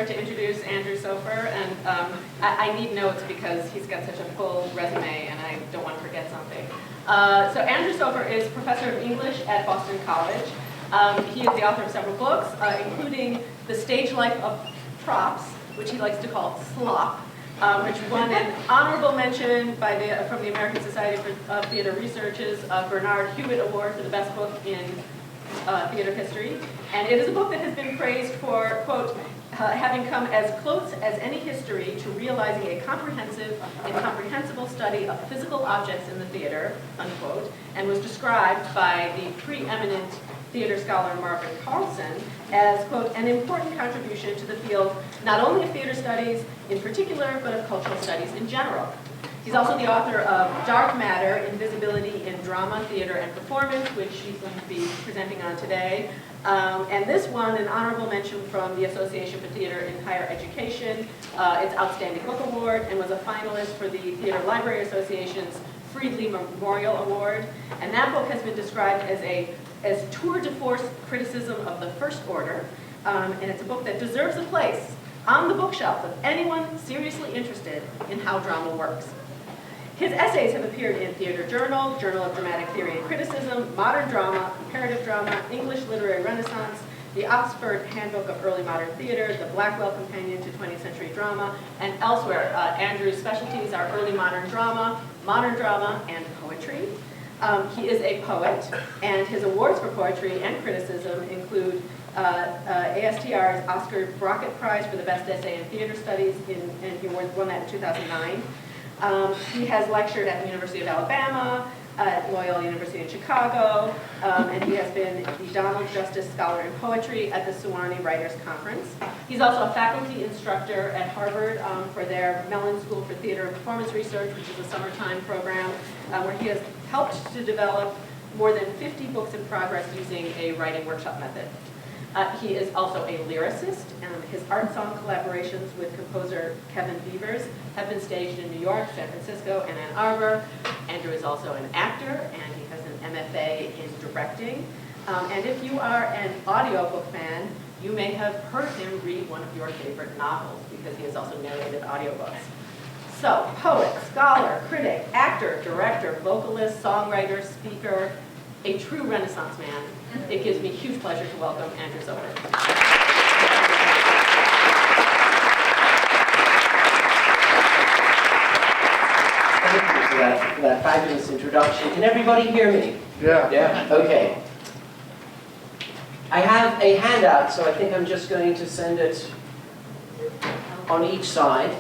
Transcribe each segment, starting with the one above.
pleasure to introduce Andrew Sofer, and I need notes because he's got such a full resume and I don't want to forget something. So Andrew Sofer is professor of English at Boston College. He is the author of several books, including The Stage Life of Props, which he likes to call slop, which won an honorable mention from the American Society of Theater Research's Bernard Hewitt Award for the best book in theater history. And it is a book that has been praised for, quote, having come as close as any history to realizing a comprehensive and comprehensible study of physical objects in the theater, unquote, and was described by the preeminent theater scholar Marvin Carlson as, quote, an important contribution to the field not only of theater studies in particular, but of cultural studies in general. He's also the author of Dark Matter, Invisibility in Drama, Theater, and Performance, which he's going to be presenting on today. And this won an honorable mention from the Association for Theater in Higher Education, its Outstanding Book Award, and was a finalist for the Theater Library Association's Friedley Memorial Award. And that book has been described as tour de force criticism of the first order, and it's a book that deserves a place on the bookshelf of anyone seriously interested in how drama works. His essays have appeared in Theater Journal, Journal of Dramatic Theory and Criticism, Modern Drama, Comparative Drama, English Literary Renaissance, the Oxford Handbook of Early Modern Theater, the Blackwell Companion to 20th Century Drama, and elsewhere. Andrew's specialties are early modern drama, and poetry. He is a poet, and his awards for poetry and criticism include ASTR's Oscar Brockett Prize for the Best Essay in Theater Studies, and he won that in 2009. He has lectured at the University of Alabama, at Loyola University in Chicago, and he has been the Donald Justice Scholar in Poetry at the Sewanee Writers Conference. He's also a faculty instructor at Harvard for their Mellon School for Theater and Performance Research, which is a summertime program, where he has helped to develop more than 50 books in progress using a writing workshop method. He is also a lyricist, and his art song collaborations with composer Kevin Beavers have been staged in New York, San Francisco, and Ann Arbor. Andrew is also an actor, and he has an MFA in directing. And if you are an audiobook fan, you may have heard him read one of your favorite novels, because he has also narrated audiobooks. So, poet, scholar, critic, actor, director, vocalist, songwriter, speaker, a true Renaissance man. It gives me huge pleasure to welcome Andrew Sofer. Thank you for that fabulous introduction. Can everybody hear me? Yeah. Yeah? Okay. I have a handout, so I think I'm just going to send it on each side.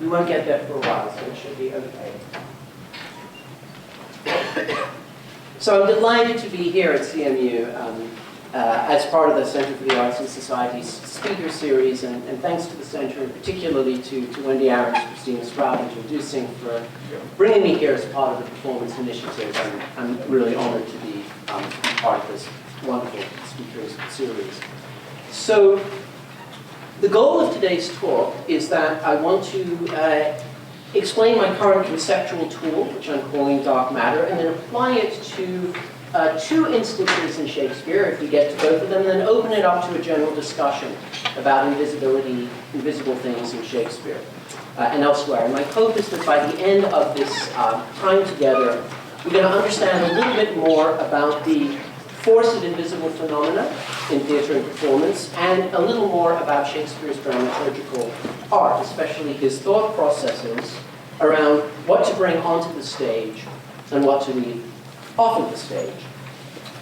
We won't get there for a while, so it should be okay. So I'm delighted to be here at CMU as part of the Center for the Arts and Society's speaker series, and thanks to the Center, and particularly to Wendy Aarons, Christina Stroud, introducing for bringing me here as part of the Performance Initiative. I'm really honored to be part of this wonderful speakers series. So the goal of today's talk is that I want to explain my current conceptual tool, which I'm calling Dark Matter, and then apply it to two instances in Shakespeare, if we get to both of them, and then open it up to a general discussion about invisibility, invisible things in Shakespeare and elsewhere. And my hope is that by the end of this time together, we're going to understand a little bit more about the force of invisible phenomena in theater and performance, and a little more about Shakespeare's dramaturgical art, especially his thought processes around what to bring onto the stage and what to leave off of the stage.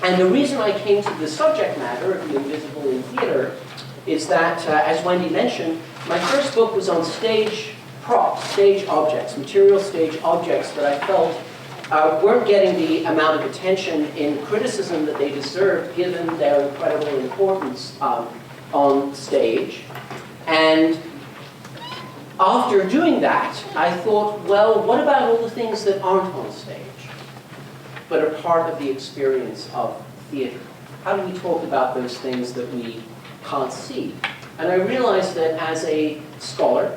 And the reason I came to the subject matter of the invisible in theater is that, as Wendy mentioned, my first book was on stage props, stage objects, material stage objects that I felt weren't getting the amount of attention in criticism that they deserved, given their incredible importance on stage. And after doing that, I thought, well, what about all the things that aren't on stage, but are part of the experience of theater? How do we talk about those things that we can't see? And I realized that as a scholar,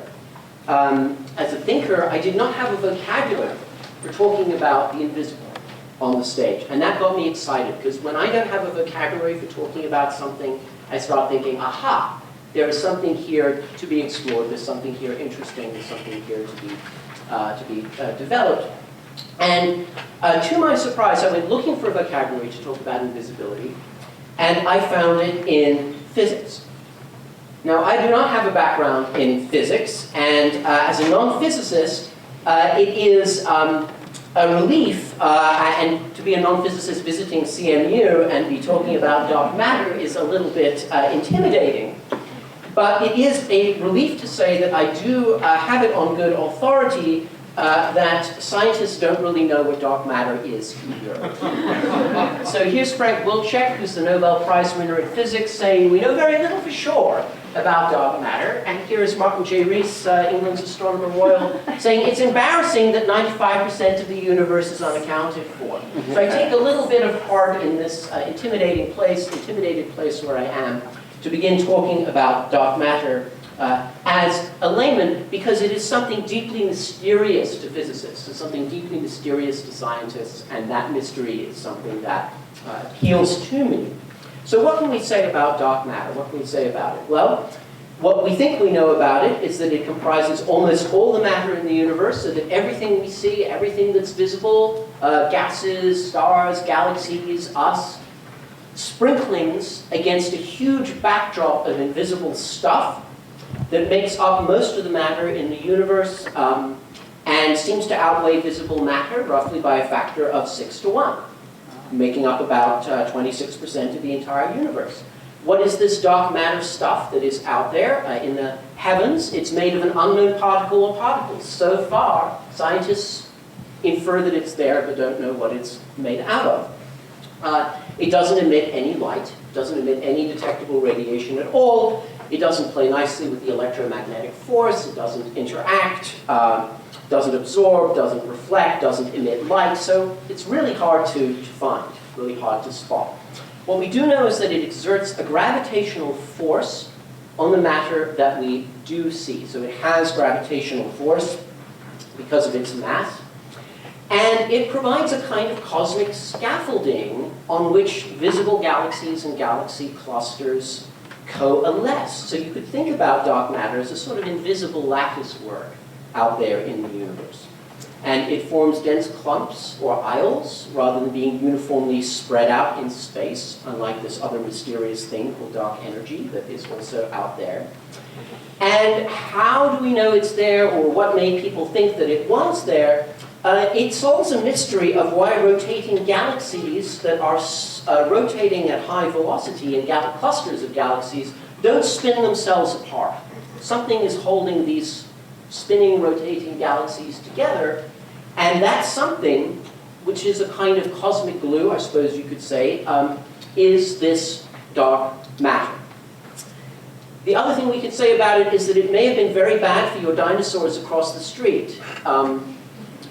as a thinker, I did not have a vocabulary for talking about the invisible on the stage. And that got me excited, because when I don't have a vocabulary for talking about something, I start thinking, aha, there is something here to be explored, there's something here interesting, there's something here to be developed. And to my surprise, I went looking for a vocabulary to talk about invisibility, and I found it in physics. Now, I do not have a background in physics, and as a non-physicist, it is a relief, and to be a non-physicist visiting CMU and be talking about dark matter is a little bit intimidating. But it is a relief to say that I do have it on good authority that scientists don't really know what dark matter is either. So here's Frank Wilczek, who's the Nobel Prize winner in physics, saying we know very little for sure about dark matter. And here is Martin J. Rees, England's astronomer royal, saying it's embarrassing that 95% of the universe is unaccounted for. So I take a little bit of heart in this intimidated place where I am to begin talking about dark matter as a layman, because it is something deeply mysterious to physicists, it's something deeply mysterious to scientists, and that mystery is something that appeals to me. So what can we say about dark matter? What can we say about it? Well, what we think we know about it is that it comprises almost all the matter in the universe, so that everything we see, everything that's visible, gases, stars, galaxies, us, sprinklings against a huge backdrop of invisible stuff that makes up most of the matter in the universe and seems to outweigh visible matter roughly by a factor of 6 to 1, making up about 26% of the entire universe. What is this dark matter stuff that is out there in the heavens? It's made of an unknown particle or particles. So far, scientists infer that it's there but don't know what it's made out of. It doesn't emit any light, doesn't emit any detectable radiation at all. It doesn't play nicely with the electromagnetic force, it doesn't interact, doesn't absorb, doesn't reflect, doesn't emit light, so it's really hard to find, really hard to spot. What we do know is that it exerts a gravitational force on the matter that we do see. So it has gravitational force because of its mass, and it provides a kind of cosmic scaffolding on which visible galaxies and galaxy clusters coalesce. So you could think about dark matter as a sort of invisible lattice work out there in the universe. And it forms dense clumps or isles rather than being uniformly spread out in space, unlike this other mysterious thing called dark energy that is also out there. And how do we know it's there, or what made people think that it was there? It solves a mystery of why rotating galaxies that are rotating at high velocity in clusters of galaxies don't spin themselves apart. Something is holding these spinning, rotating galaxies together, and that something, which is a kind of cosmic glue, I suppose you could say, is this dark matter. The other thing we could say about it is that it may have been very bad for your dinosaurs across the street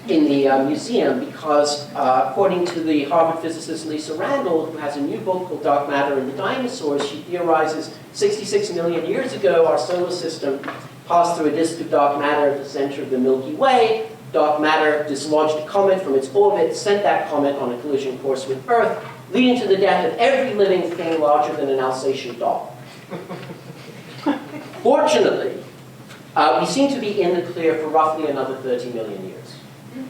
in the museum, because according to the Harvard physicist Lisa Randall, who has a new book called Dark Matter and the Dinosaurs, she theorizes 66 million years ago our solar system passed through a disk of dark matter at the center of the Milky Way. Dark matter dislodged a comet from its orbit, sent that comet on a collision course with Earth, leading to the death of every living thing larger than an Alsatian dog. Fortunately, we seem to be in the clear for roughly another 30 million years.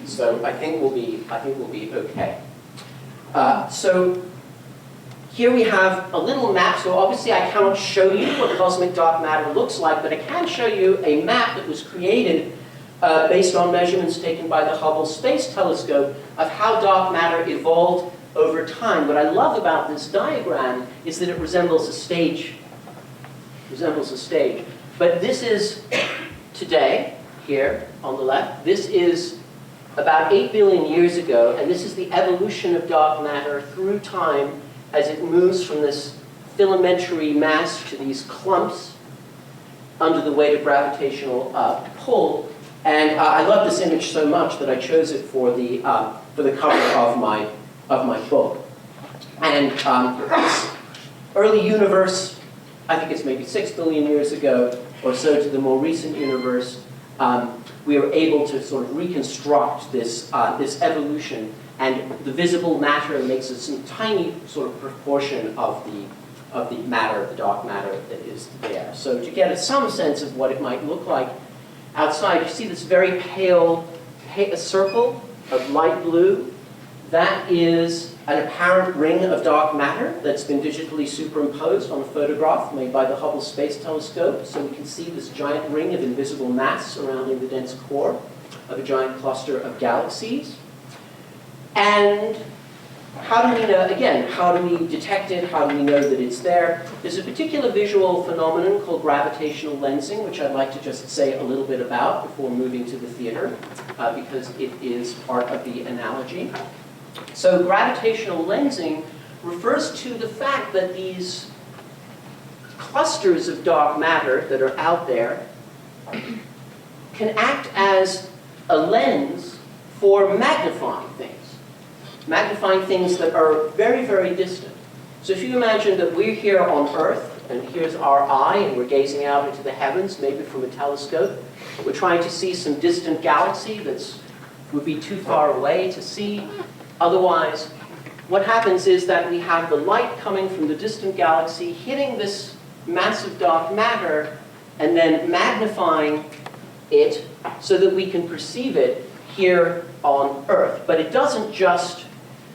So I think we'll be okay. So here we have a little map. So obviously I cannot show you what cosmic dark matter looks like, but I can show you a map that was created based on measurements taken by the Hubble Space Telescope of how dark matter evolved over time. What I love about this diagram is that it resembles a stage. But this is today, here on the left. This is about 8 billion years ago, and this is the evolution of dark matter through time as it moves from this filamentary mass to these clumps under the weight of gravitational pull. And I love this image so much that I chose it for the cover of my book. And this early universe, I think it's maybe 6 billion years ago or so, to the more recent universe, we were able to sort of reconstruct this evolution, and the visible matter makes a tiny sort of proportion of the matter, the dark matter that is there. So to get some sense of what it might look like outside, you see this very pale circle of light blue. That is an apparent ring of dark matter that's been digitally superimposed on a photograph made by the Hubble Space Telescope. So we can see this giant ring of invisible mass surrounding the dense core of a giant cluster of galaxies. And how do we know, again, how do we detect it? How do we know that it's there? There's a particular visual phenomenon called gravitational lensing, which I'd like to just say a little bit about before moving to the theater, because it is part of the analogy. So gravitational lensing refers to the fact that these clusters of dark matter that are out there can act as a lens for magnifying things that are very, very distant. So if you imagine that we're here on Earth, and here's our eye, and we're gazing out into the heavens, maybe from a telescope. We're trying to see some distant galaxy that would be too far away to see. Otherwise, what happens is that we have the light coming from the distant galaxy hitting this massive dark matter and then magnifying it so that we can perceive it here on Earth. But it doesn't just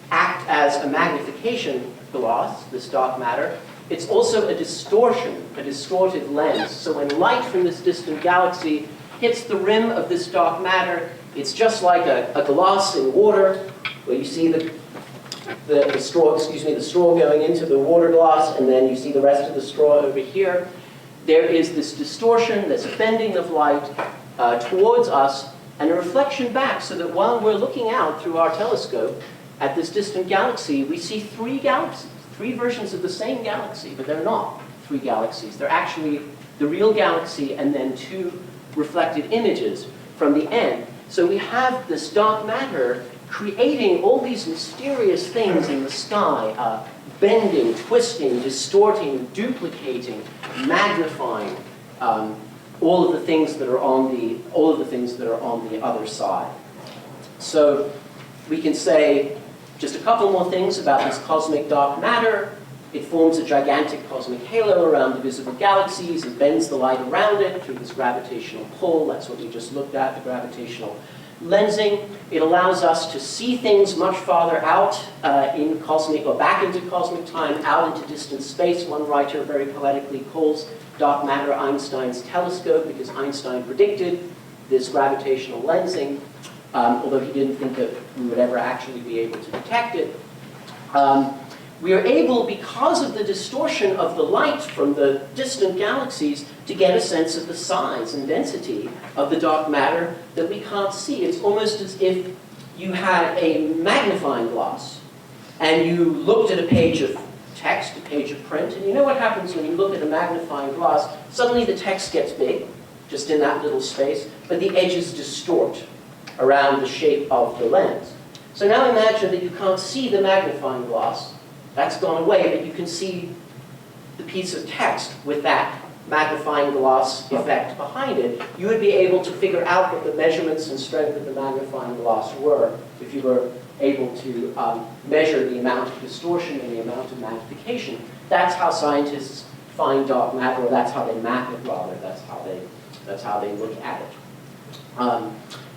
act as a magnification glass, this dark matter. It's also a distortion, a distorted lens. So when light from this distant galaxy hits the rim of this dark matter, it's just like a glass in water, where you see the straw going into the water glass, and then you see the rest of the straw over here. There is this distortion, this bending of light towards us, and a reflection back, so that while we're looking out through our telescope at this distant galaxy, we see three galaxies, three versions of the same galaxy, but they're not three galaxies. They're actually the real galaxy and then two reflected images from the end. So we have this dark matter creating all these mysterious things in the sky, bending, twisting, distorting, duplicating, magnifying all of the things that are on the other side. So we can say just a couple more things about this cosmic dark matter. It forms a gigantic cosmic halo around the visible galaxies. It bends the light around it through this gravitational pull. That's what we just looked at, the gravitational lensing. It allows us to see things much farther out in cosmic, or back into cosmic time, out into distant space. One writer very poetically calls dark matter Einstein's telescope, because Einstein predicted this gravitational lensing, although he didn't think that we would ever actually be able to detect it. We are able, because of the distortion of the light from the distant galaxies, to get a sense of the size and density of the dark matter that we can't see. It's almost as if you had a magnifying glass and you looked at a page of text, a page of print, and you know what happens when you look at a magnifying glass? Suddenly the text gets big, just in that little space, but the edges distort around the shape of the lens. So now imagine that you can't see the magnifying glass. That's gone away, but you can see the piece of text with that magnifying glass effect behind it. You would be able to figure out what the measurements and strength of the magnifying glass were if you were able to measure the amount of distortion and the amount of magnification. That's how scientists find dark matter, or that's how they map it, rather. That's how they look at it.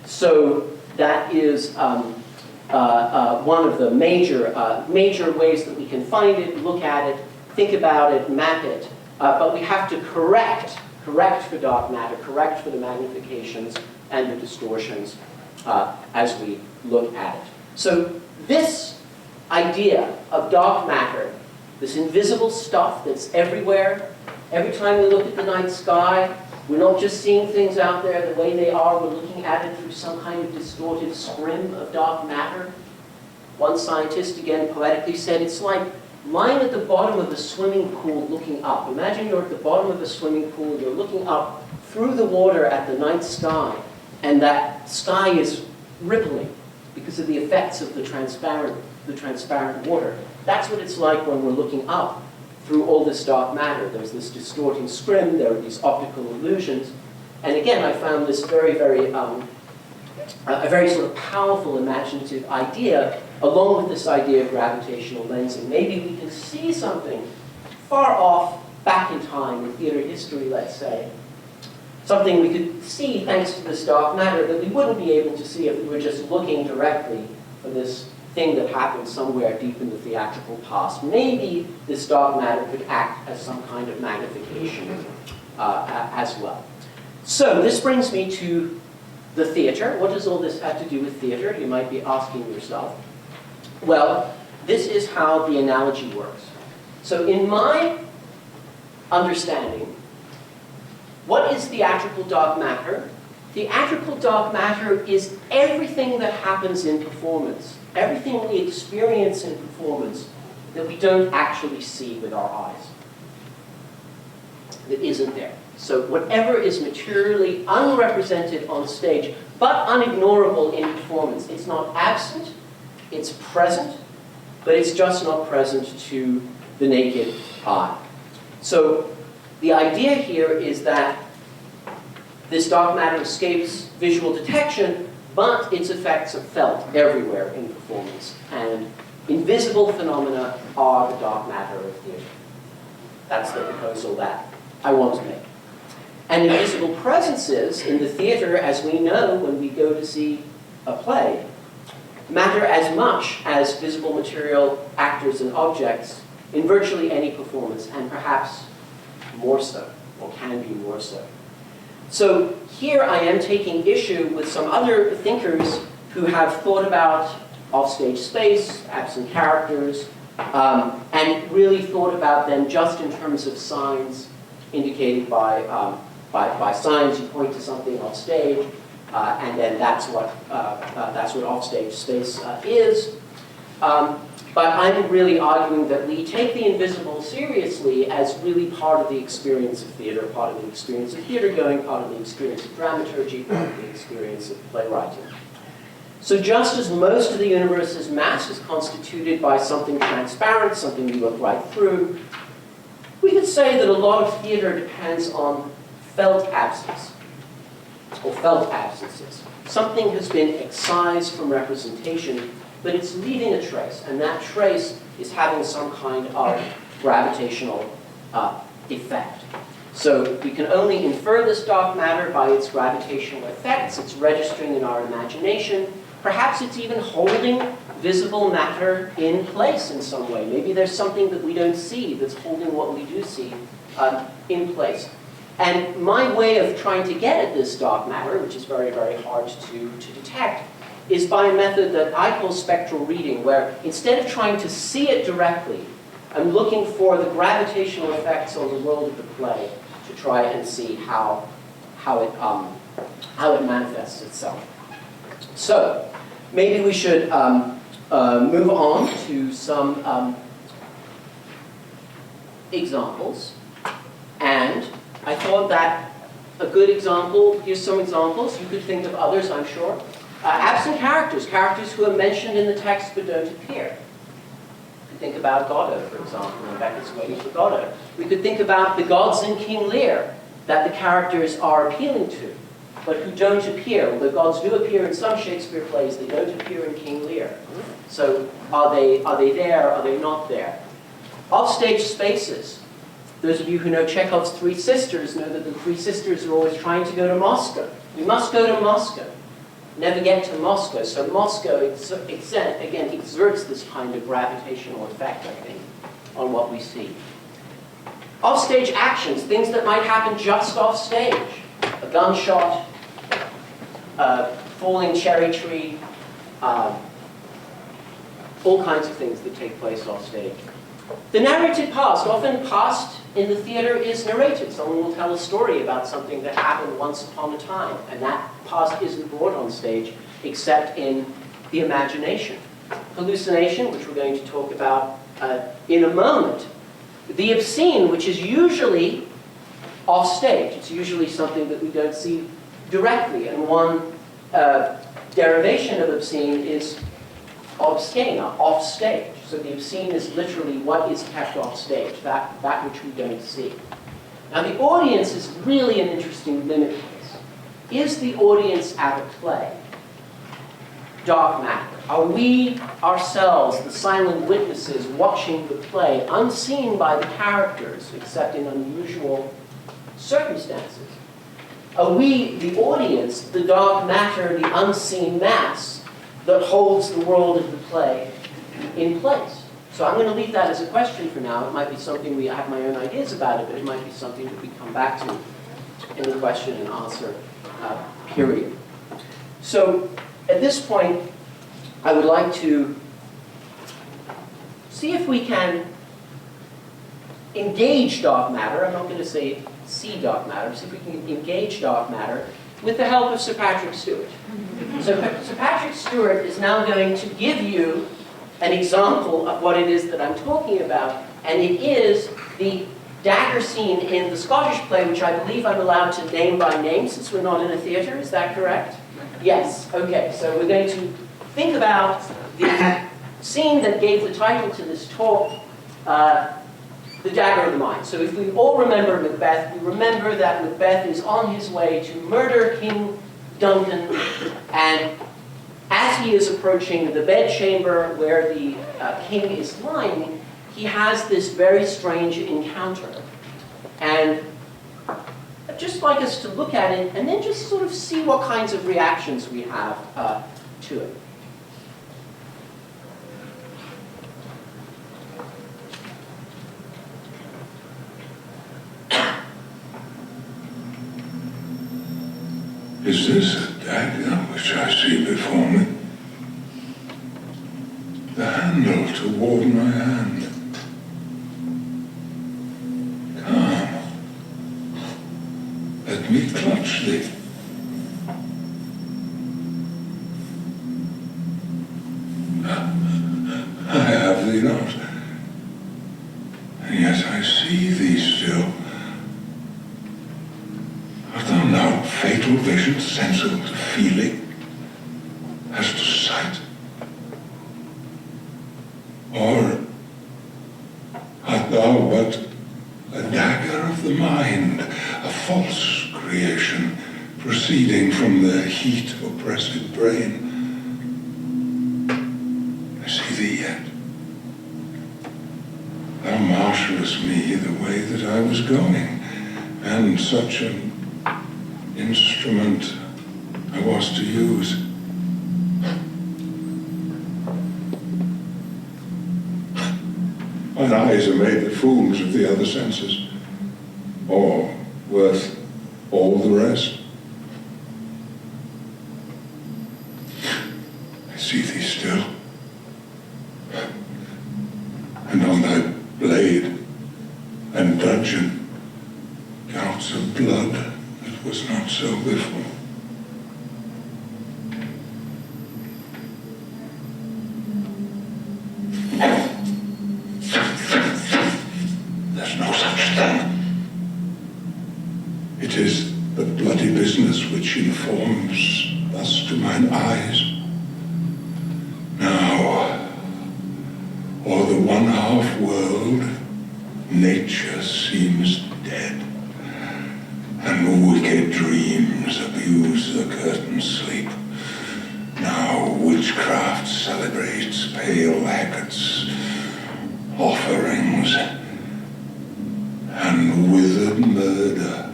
So that is one of the major ways that we can find it, look at it, think about it, map it. But we have to correct for dark matter, correct for the magnifications and the distortions as we look at it. So this idea of dark matter, this invisible stuff that's everywhere, every time we look at the night sky, we're not just seeing things out there the way they are, we're looking at it through some kind of distorted scrim of dark matter. One scientist, again, poetically said, it's like lying at the bottom of a swimming pool looking up. Imagine you're at the bottom of a swimming pool, you're looking up through the water at the night sky, and that sky is rippling because of the effects of the transparent water. That's what it's like when we're looking up through all this dark matter. There's this distorting scrim, there are these optical illusions. And again, I found this very sort of powerful imaginative idea, along with this idea of gravitational lensing. Maybe we can see something far off back in time, in theater history, let's say. Something we could see thanks to this dark matter that we wouldn't be able to see if we were just looking directly for this thing that happened somewhere deep in the theatrical past. Maybe this dark matter could act as some kind of magnification as well. So this brings me to the theater. What does all this have to do with theater? You might be asking yourself. Well, this is how the analogy works. So in my understanding, what is theatrical dark matter? Theatrical dark matter is everything that happens in performance, everything we experience in performance that we don't actually see with our eyes, that isn't there. So whatever is materially unrepresented on stage, but unignorable in performance. It's not absent, it's present, but it's just not present to the naked eye. So the idea here is that this dark matter escapes visual detection, but its effects are felt everywhere in performance. And invisible phenomena are the dark matter of theater. That's the proposal that I want to make. And invisible presences in the theater, as we know when we go to see a play, matter as much as visible material, actors, and objects in virtually any performance, and perhaps more so, or can be more so. So here I am taking issue with some other thinkers who have thought about offstage space, absent characters, and really thought about them just in terms of signs indicated by signs. You point to something off stage, and then that's what offstage space is. But I'm really arguing that we take the invisible seriously as really part of the experience of theater, part of the experience of theater going, part of the experience of dramaturgy, part of the experience of playwriting. So just as most of the universe's mass is constituted by something transparent, something you look right through, we could say that a lot of theater depends on felt absence, or felt absences. Something has been excised from representation, but it's leaving a trace, and that trace is having some kind of gravitational effect. So we can only infer this dark matter by its gravitational effects. It's registering in our imagination. Perhaps it's even holding visible matter in place in some way. Maybe there's something that we don't see that's holding what we do see in place. And my way of trying to get at this dark matter, which is very, very hard to detect, is by a method that I call spectral reading, where instead of trying to see it directly, I'm looking for the gravitational effects on the world of the play to try and see how it manifests itself. So maybe we should move on to some examples. And I thought that a good example, here's some examples. You could think of others, I'm sure. Absent characters, characters who are mentioned in the text but don't appear. We could think about Godot, for example, in Beckett's Waiting for Godot. We could think about the gods in King Lear that the characters are appealing to, but who don't appear. The gods do appear in some Shakespeare plays, they don't appear in King Lear. So are they there, are they not there? Offstage spaces. Those of you who know Chekhov's Three Sisters know that the three sisters are always trying to go to Moscow. We must go to Moscow. Never get to Moscow. So Moscow, again, exerts this kind of gravitational effect, I think, on what we see. Offstage actions, things that might happen just off stage. A gunshot, a falling cherry tree, all kinds of things that take place off stage. The narrated past, often past in the theater is narrated. Someone will tell a story about something that happened once upon a time, and that past isn't brought on stage except in the imagination. Hallucination, which we're going to talk about in a moment. The obscene, which is usually off stage. It's usually something that we don't see directly, and one derivation of obscene is obscena, off stage. So the obscene is literally what is kept off stage, that which we don't see. Now the audience is really an interesting limit case. Is the audience at a play? dark matter? Are we ourselves the silent witnesses watching the play, unseen by the characters, except in unusual circumstances? Are we, the audience, the dark matter, the unseen mass that holds the world of the play in place? So I'm going to leave that as a question for now. It might be something I have my own ideas about it, but it might be something that we come back to in the question and answer period. So at this point, I would like to see if we can engage dark matter. I'm not going to say see dark matter. See if we can engage dark matter with the help of Sir Patrick Stewart. So Sir Patrick Stewart is now going to give you an example of what it is that I'm talking about, and it is the dagger scene in the Scottish play, which I believe I'm allowed to name by name since we're not in a theatre. Is that correct? Yes. Okay, so we're going to think about the scene that gave the title to this talk, The Dagger of the Mind. So if we all remember Macbeth, we remember that Macbeth is on his way to murder King Duncan, and as he is approaching the bedchamber where the king is lying, he has this very strange encounter. And I'd just like us to look at it and then just sort of see what kinds of reactions we have to it. Is this a dagger which I see before me? The handle toward my hand. Come. Let me clutch thee. I have thee not. And yet I see thee still. Art thou now fatal vision sensible to feeling, as to sight? Or art thou but a dagger of the mind, a false creation, proceeding from the heat-oppressed brain? I see thee yet. Thou marshallest me the way that I was going, and such an instrument I was to use. Mine eyes are made the fools of the other senses, or worth all the rest. I see thee still, and on thy blade and dudgeon gouts of blood that was not so before. There's no such thing. It is the bloody business which informs thus to mine eyes. Now, o'er the one-half world, nature seems dead, and wicked dreams abuse the curtain's sleep. Now witchcraft celebrates pale Hecate's offerings, and withered murder,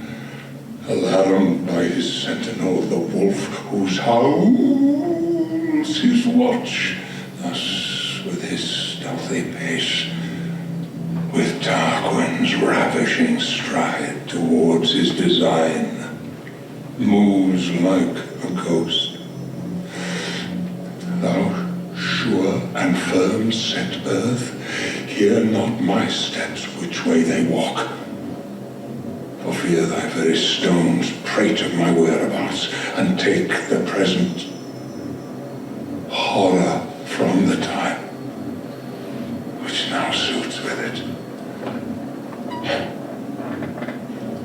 alarmed by his sentinel, the wolf whose howls his watch, thus with his stealthy pace, with Tarquin's ravishing stride towards his design, moves like a ghost. Thou sure and firm set earth, hear not my steps which way they walk, for fear thy very stones prate of my whereabouts, and take the present horror from the time which now suits with it.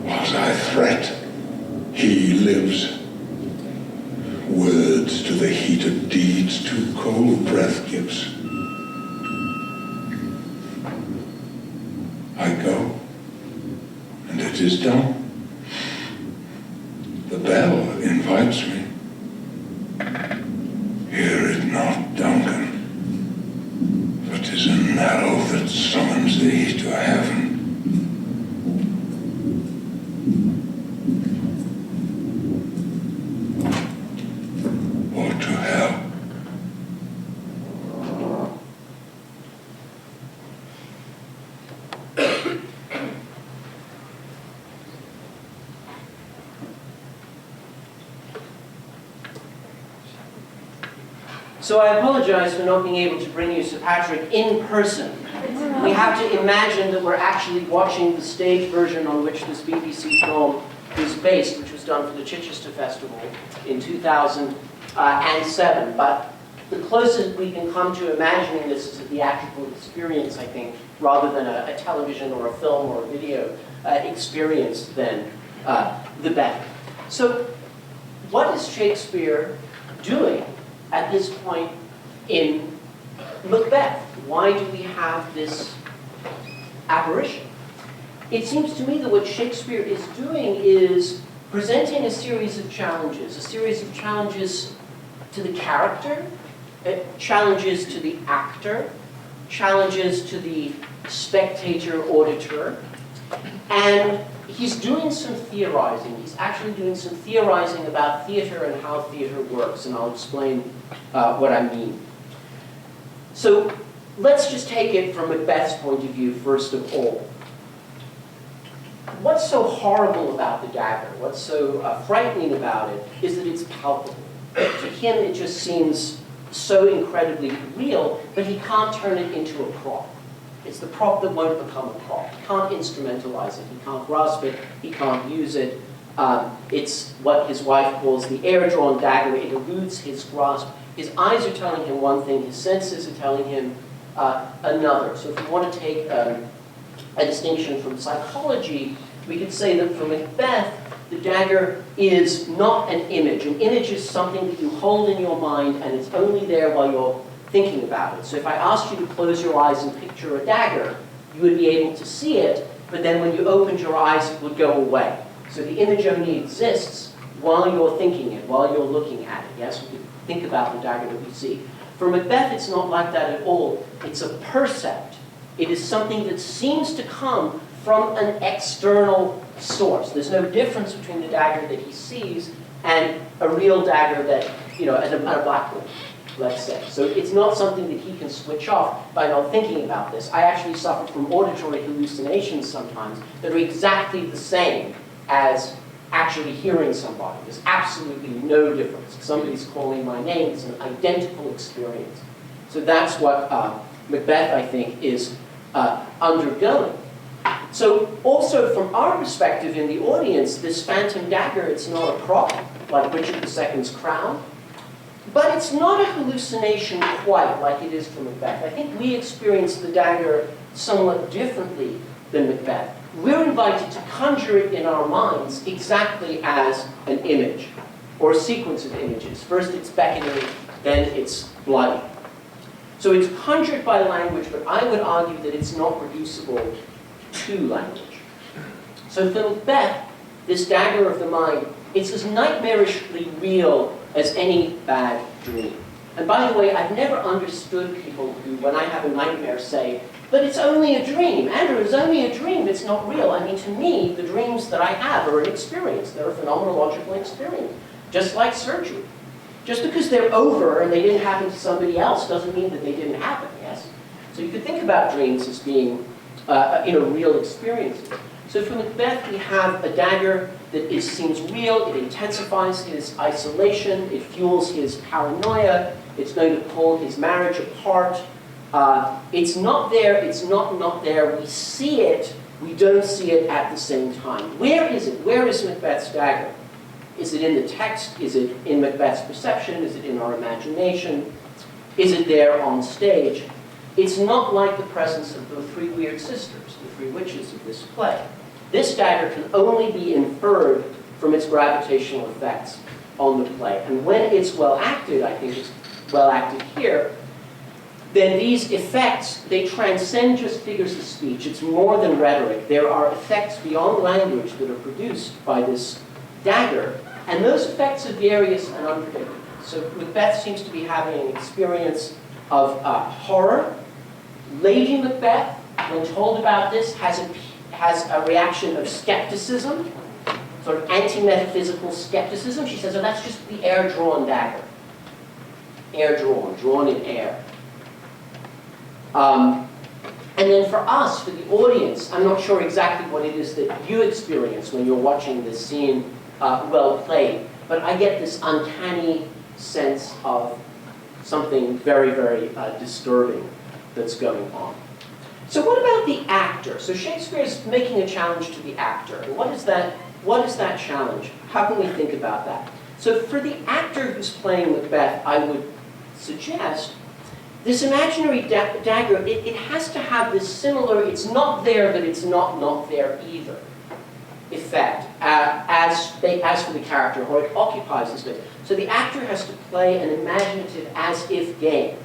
Whilst I threat, he lives. Words to the heat of deeds too cold breath gives. I go, and it is done. The bell invites me. Hear it that summons thee to heaven. Or to hell. So I apologize for not being able to bring you Sir Patrick in person. We have to imagine that we're actually watching the stage version on which this BBC film is based, which was done for the Chichester Festival in 2007. But the closest we can come to imagining this is a theatrical experience, I think, rather than a television or a film or a video experience than the better. So what is Shakespeare doing at this point in Macbeth? Why do we have this apparition? It seems to me that what Shakespeare is doing is presenting a series of challenges to the character, challenges to the actor, challenges to the spectator, auditor, and he's doing some theorizing. He's actually doing some theorizing about theater and how theater works, and I'll explain what I mean. So let's just take it from Macbeth's point of view, first of all. What's so horrible about the dagger, what's so frightening about it, is that it's palpable. To him, it just seems so incredibly real, but he can't turn it into a prop. It's the prop that won't become a prop. He can't instrumentalize it. He can't grasp it. He can't use it. It's what his wife calls the air-drawn dagger. It eludes his grasp. His eyes are telling him one thing. His senses are telling him another. So if you want to take a distinction from psychology, we could say that for Macbeth, the dagger is not an image. An image is something that you hold in your mind, and it's only there while you're thinking about it. So if I asked you to close your eyes and picture a dagger, you would be able to see it, but then when you opened your eyes, it would go away. So the image only exists while you're thinking it, while you're looking at it. Yes, we could think about the dagger that we see. For Macbeth, it's not like that at all. It's a percept. It is something that seems to come from an external source. There's no difference between the dagger that he sees and a real dagger that, at a blackboard, let's say. So it's not something that he can switch off by not thinking about this. I actually suffer from auditory hallucinations sometimes that are exactly the same as actually hearing somebody. There's absolutely no difference. If somebody's calling my name, it's an identical experience. So that's what Macbeth, I think, is undergoing. So also from our perspective in the audience, this phantom dagger, it's not a prop like Richard II's crown, but it's not a hallucination quite like it is for Macbeth. I think we experience the dagger somewhat differently than Macbeth. We're invited to conjure it in our minds exactly as an image, or a sequence of images. First it's beckoning, then it's bloody. So it's conjured by language, but I would argue that it's not reducible to language. So for Macbeth, this dagger of the mind, it's as nightmarishly real as any bad dream. And by the way, I've never understood people who, when I have a nightmare, say, but it's only a dream. Andrew, it's only a dream. It's not real. I mean, to me, the dreams that I have are an experience. They're a phenomenological experience, just like surgery. Just because they're over and they didn't happen to somebody else doesn't mean that they didn't happen, yes? So you could think about dreams as being real experiences. So for Macbeth, we have a dagger that seems real. It intensifies his isolation. It fuels his paranoia. It's going to pull his marriage apart. It's not there. It's not there. We see it. We don't see it at the same time. Where is it? Where is Macbeth's dagger? Is it in the text? Is it in Macbeth's perception? Is it in our imagination? Is it there on stage? It's not like the presence of the three weird sisters, the three witches of this play. This dagger can only be inferred from its gravitational effects on the play. And when it's well acted, I think it's well acted here, then these effects, they transcend just figures of speech. It's more than rhetoric. There are effects beyond language that are produced by this dagger, and those effects are various and unpredictable. So Macbeth seems to be having an experience of horror, Lady Macbeth, when told about this, has a reaction of skepticism, sort of anti-metaphysical skepticism. She says, oh, that's just the air-drawn dagger. Air-drawn, drawn in air. And then for us, for the audience, I'm not sure exactly what it is that you experience when you're watching this scene well played, but I get this uncanny sense of something very, very disturbing that's going on. So what about the actor? So Shakespeare's making a challenge to the actor. And what is that challenge? How can we think about that? So for the actor who's playing Macbeth, I would suggest this imaginary dagger, it has to have this similar, it's not there, but it's not there either effect as for the character, or it occupies the space. So the actor has to play an imaginative as-if game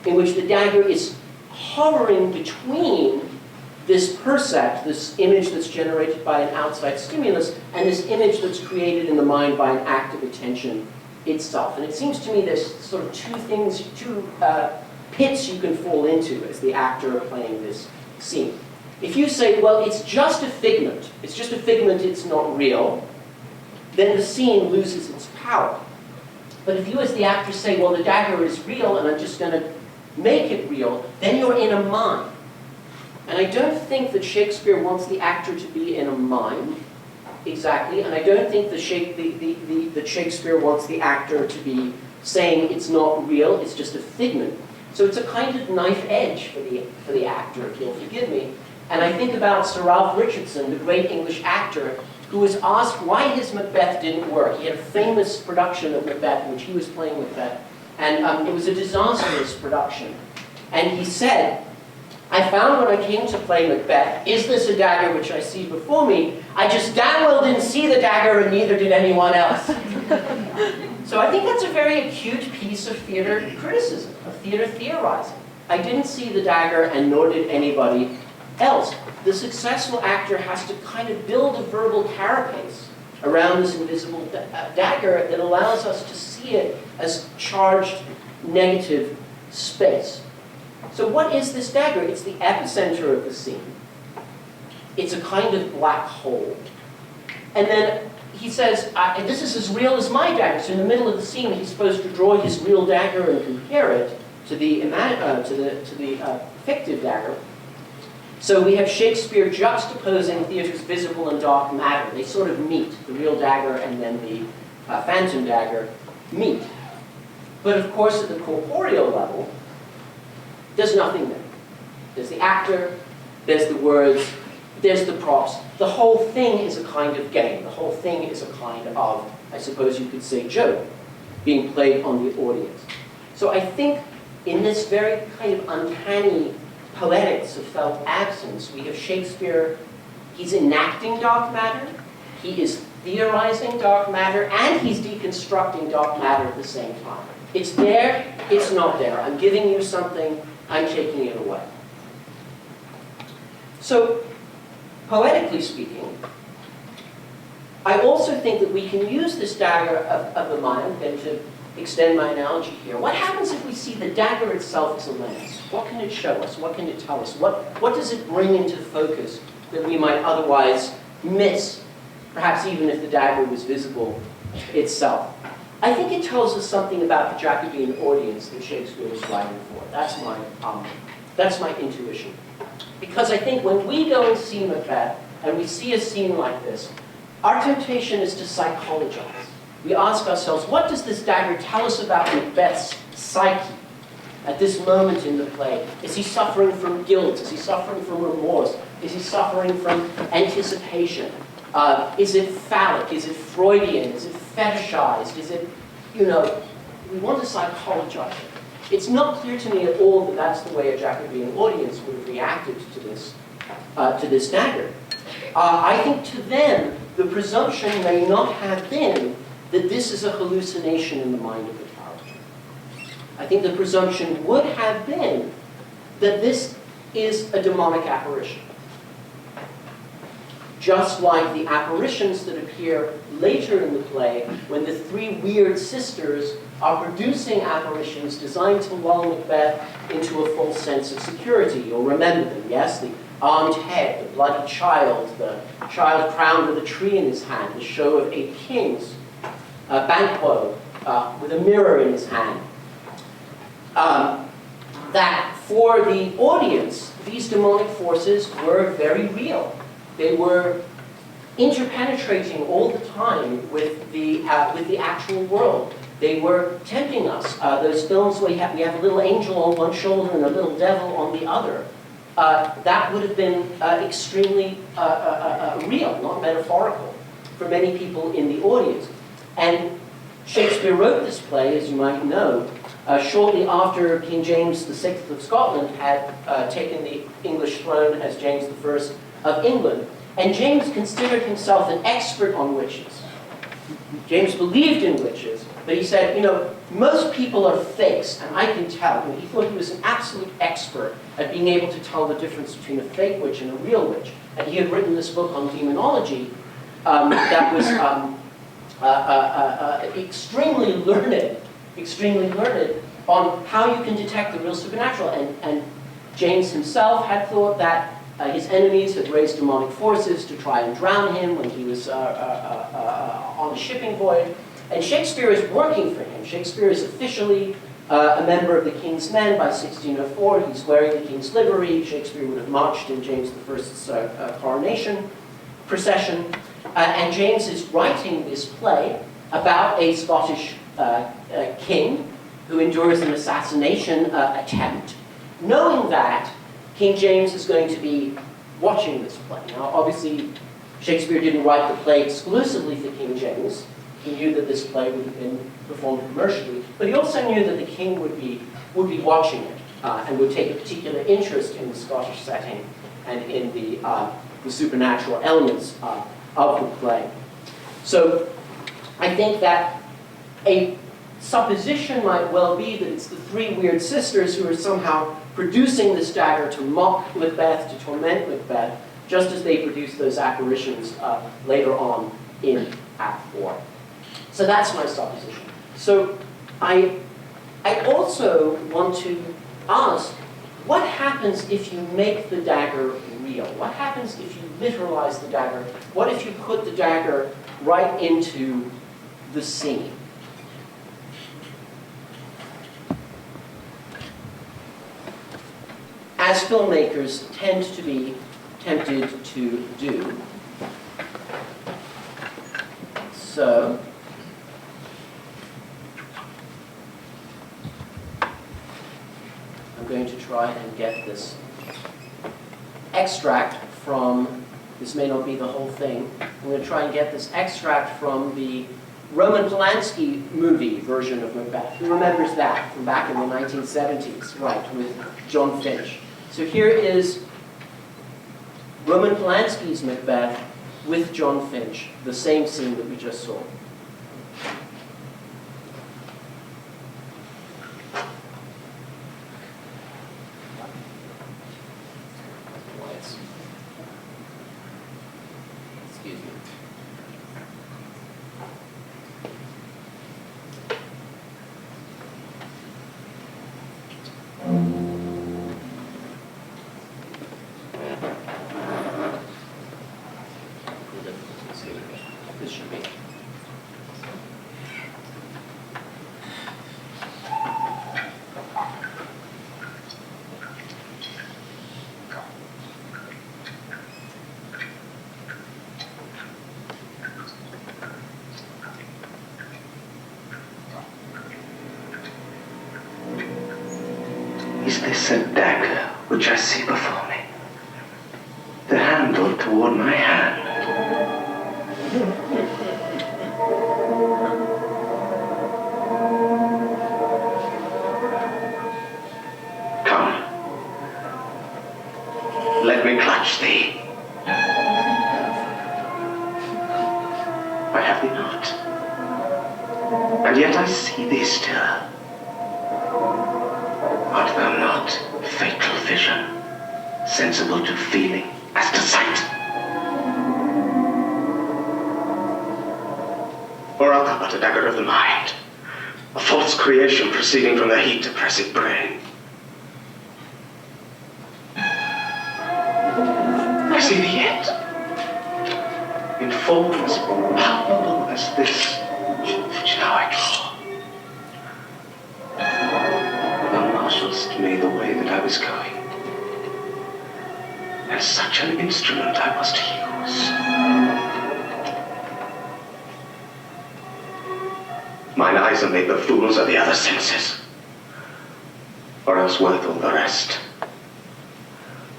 in which the dagger is hovering between this percept, this image that's generated by an outside stimulus, and this image that's created in the mind by an act of attention itself. And it seems to me there's sort of two pits you can fall into as the actor playing this scene. If you say, well, it's just a figment, it's not real, then the scene loses its power. But if you as the actor say, well, the dagger is real and I'm just going to make it real, then you're in a mime. And I don't think that Shakespeare wants the actor to be in a mime, exactly, and I don't think that Shakespeare wants the actor to be saying it's not real, it's just a figment. So it's a kind of knife edge for the actor, if you'll forgive me. And I think about Sir Ralph Richardson, the great English actor, who was asked why his Macbeth didn't work. He had a famous production of Macbeth in which he was playing Macbeth, and it was a disastrous production. And he said, I found when I came to play Macbeth, is this a dagger which I see before me? I just damn well didn't see the dagger, and neither did anyone else. So I think that's a very acute piece of theater criticism, of theater theorizing. I didn't see the dagger, and nor did anybody else. The successful actor has to kind of build a verbal carapace around this invisible dagger that allows us to see it as charged negative space. So what is this dagger? It's the epicenter of the scene. It's a kind of black hole. And then he says, this is as real as my dagger. So in the middle of the scene, he's supposed to draw his real dagger and compare it to the fictive dagger. So we have Shakespeare juxtaposing theater's visible and dark matter. They sort of meet. The real dagger and then the phantom dagger meet. But of course, at the corporeal level, there's nothing there. There's the actor, there's the words, there's the props. The whole thing is a kind of game. The whole thing is a kind of, I suppose you could say, joke being played on the audience. So I think in this very kind of uncanny poetics of felt absence, we have Shakespeare, he's enacting dark matter, he is theorizing dark matter, and he's deconstructing dark matter at the same time. It's there, it's not there. I'm giving you something, I'm taking it away. So, poetically speaking, I also think that we can use this dagger of the mind, and to extend my analogy here, what happens if we see the dagger itself as a lens? What can it show us? What can it tell us? What does it bring into focus that we might otherwise miss, perhaps even if the dagger was visible itself? I think it tells us something about the Jacobean audience that Shakespeare was writing for. That's my intuition. Because I think when we go and see Macbeth, and we see a scene like this, our temptation is to psychologize. We ask ourselves, what does this dagger tell us about Macbeth's psyche at this moment in the play? Is he suffering from guilt? Is he suffering from remorse? Is he suffering from anticipation? Is it phallic? Is it Freudian? Is it fetishized? Is it, we want to psychologize it. It's not clear to me at all that that's the way a Jacobean audience would have reacted to this dagger. I think to them, the presumption may not have been that this is a hallucination in the mind of the character. I think the presumption would have been that this is a demonic apparition. just like the apparitions that appear later in the play when the three weird sisters are producing apparitions designed to lull Macbeth into a false sense of security. You'll remember them, yes? The armed head, the bloody child, the child crowned with a tree in his hand, the show of 8 kings, Banquo with a mirror in his hand. That for the audience, these demonic forces were very real. They were interpenetrating all the time with the actual world. They were tempting us. Those films where we have a little angel on one shoulder and a little devil on the other, that would have been extremely real, not metaphorical, for many people in the audience. And Shakespeare wrote this play, as you might know, shortly after King James VI of Scotland had taken the English throne as James I of England. And James considered himself an expert on witches. James believed in witches, but he said, you know, most people are fakes, and I can tell. And he thought he was an absolute expert at being able to tell the difference between a fake witch and a real witch. And he had written this book on demonology that was extremely learned on how you can detect the real supernatural. And James himself had thought that his enemies had raised demonic forces to try and drown him when he was on a shipping voyage. And Shakespeare is working for him. Shakespeare is officially a member of the King's Men by 1604. He's wearing the King's livery. Shakespeare would have marched in James I's coronation procession. And James is writing this play about a Scottish king who endures an assassination attempt, knowing that King James is going to be watching this play. Now, obviously, Shakespeare didn't write the play exclusively for King James. He knew that this play would have been performed commercially, but he also knew that the king would be watching it and would take a particular interest in the Scottish setting and in the supernatural elements of the play. So, I think that a supposition might well be that it's the three weird sisters who are somehow producing this dagger to mock Macbeth, to torment Macbeth, just as they produced those apparitions later on in Act 4. So that's my supposition. So I also want to ask, what happens if you make the dagger real? What happens if you literalize the dagger? What if you put the dagger right into the scene? As filmmakers tend to be tempted to do. So, I'm going to try and get this extract from, this may not be the whole thing, I'm going to try and get this extract from the Roman Polanski movie version of Macbeth. Who remembers that from back in the 1970s, right, with John Finch? So here is Roman Polanski's Macbeth with John Finch, the same scene that we just saw. Excuse me. This should be. Is this a dagger which I see before me? The handle toward my hand. Come. Let me clutch thee. I have thee not. And yet I see thee still. Art thou not fatal vision, sensible to feeling as to sight? Or art thou but a dagger of the mind, a false creation proceeding from the heat-oppressive brain? I see thee yet, in form as palpable as this which now I draw. Thou marshalst me the way that I was going, and such an instrument I was to use. Mine eyes are made the fools of the other senses, or else worth all the rest.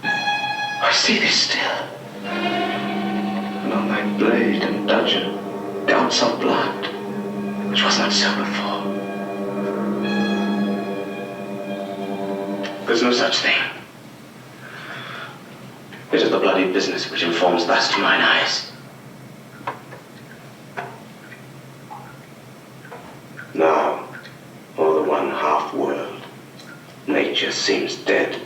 I see thee still, and on thy blade and dudgeon doubts of blood, which was not so before. There's no such thing. It is the bloody business which informs thus to mine eyes. Now, o'er the one half world, nature seems dead.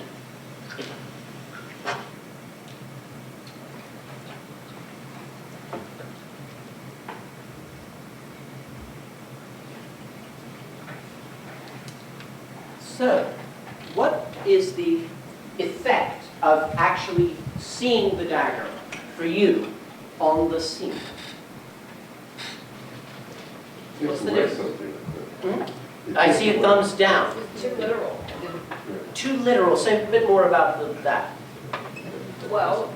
So, what is the effect of actually seeing the dagger for you on the scene? What's the difference? I see a thumbs down. Too literal. Too literal. Say a bit more about that. Well,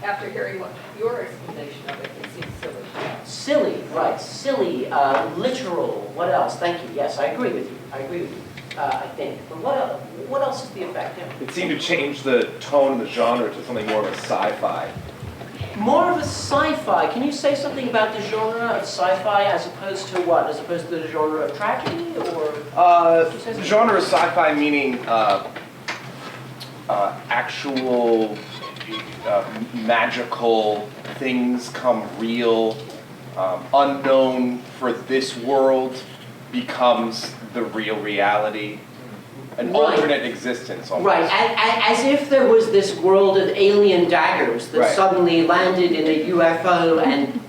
after hearing what your explanation of it, it seems silly. Silly, right. Silly, literal. What else? Thank you. Yes, I agree with you. I think. But what else is the effect? Yeah. It seemed to change the tone and the genre to something more of a sci-fi. More of a sci-fi. Can you say something about the genre of sci-fi as opposed to what? As opposed to the genre of tragedy, or? The genre of sci-fi meaning actual magical things come real, unknown for this world becomes the real reality. An alternate existence almost. Right, as if there was this world of alien daggers that suddenly landed in a UFO and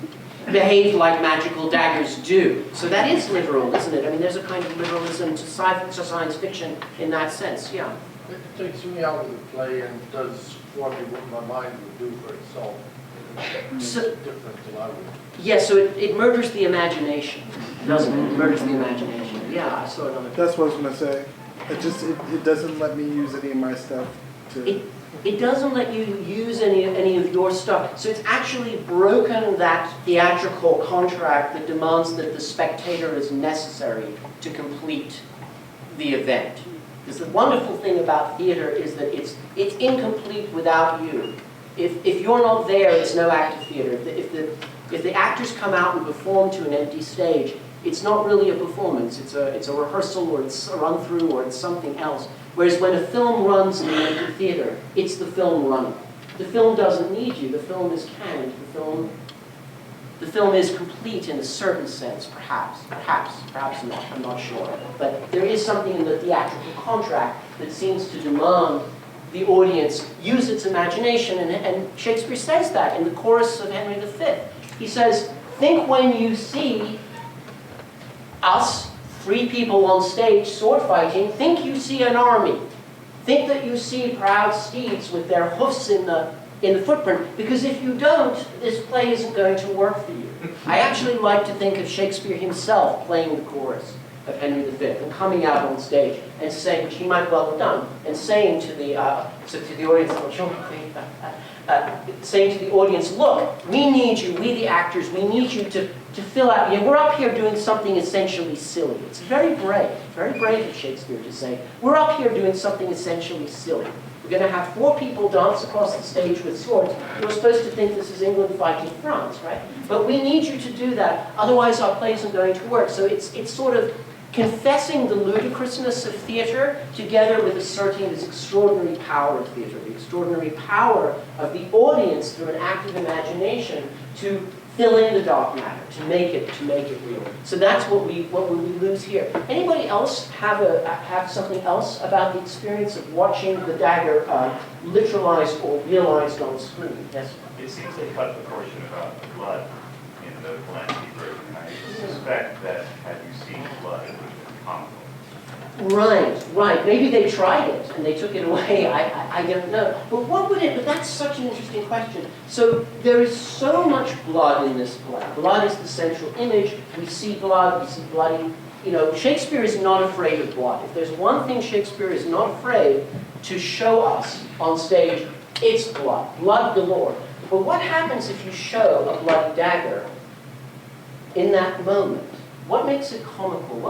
behaved like magical daggers do. So that is literal, isn't it? I mean, there's a kind of literalism to science fiction in that sense, yeah. It takes me out of the play and does for me what my mind would do for itself. It's different than I would. Yeah, so it murders the imagination, doesn't it? It murders the imagination. Yeah, I saw another. That's what I was going to say. It doesn't let me use any of my stuff. It doesn't let you use any of your stuff. So it's actually broken that theatrical contract that demands that the spectator is necessary to complete the event. Because the wonderful thing about theater is that it's incomplete without you. If you're not there, it's no act of theater. If the actors come out and perform to an empty stage, it's not really a performance. It's a rehearsal, or it's a run through, or it's something else. Whereas when a film runs in an empty theater, it's the film running. The film doesn't need you. The film is canned. The film is complete in a certain sense, perhaps not. I'm not sure. But there is something in the theatrical contract that seems to demand the audience use its imagination, and Shakespeare says that in the chorus of Henry V. He says, "Think when you see us, 3 people on stage sword fighting, think you see an army. Think that you see proud steeds with their hoofs in the footprint, because if you don't, this play isn't going to work for you." I actually like to think of Shakespeare himself playing the chorus of Henry V and coming out on stage and saying, which he might well have done, and saying to the audience, saying to the audience, "Look, we need you, we the actors, we need you to fill out. We're up here doing something essentially silly." It's very brave of Shakespeare to say, "We're up here doing something essentially silly. We're going to have 4 people dance across the stage with swords. You're supposed to think this is England fighting France, right? But we need you to do that, otherwise our play isn't going to work." So it's sort of confessing the ludicrousness of theater together with asserting this extraordinary power of theater, the extraordinary power of the audience through an active imagination to fill in the dark matter, to make it real. So that's what we lose here. Anybody else have something else about the experience of watching the dagger literalized or realized on screen? Yes. It seems they cut the portion about the blood in the Polanski version. I suspect that had you seen blood, it would have been comical. Right. Maybe they tried it and they took it away. I don't know. But what would it, but that's such an interesting question. So there is so much blood in this play. Blood is the central image. We see blood, we see bloody, Shakespeare is not afraid of blood. If there's one thing Shakespeare is not afraid to show us on stage, it's blood. Blood galore. But what happens if you show a bloody dagger in that moment? What makes it comical?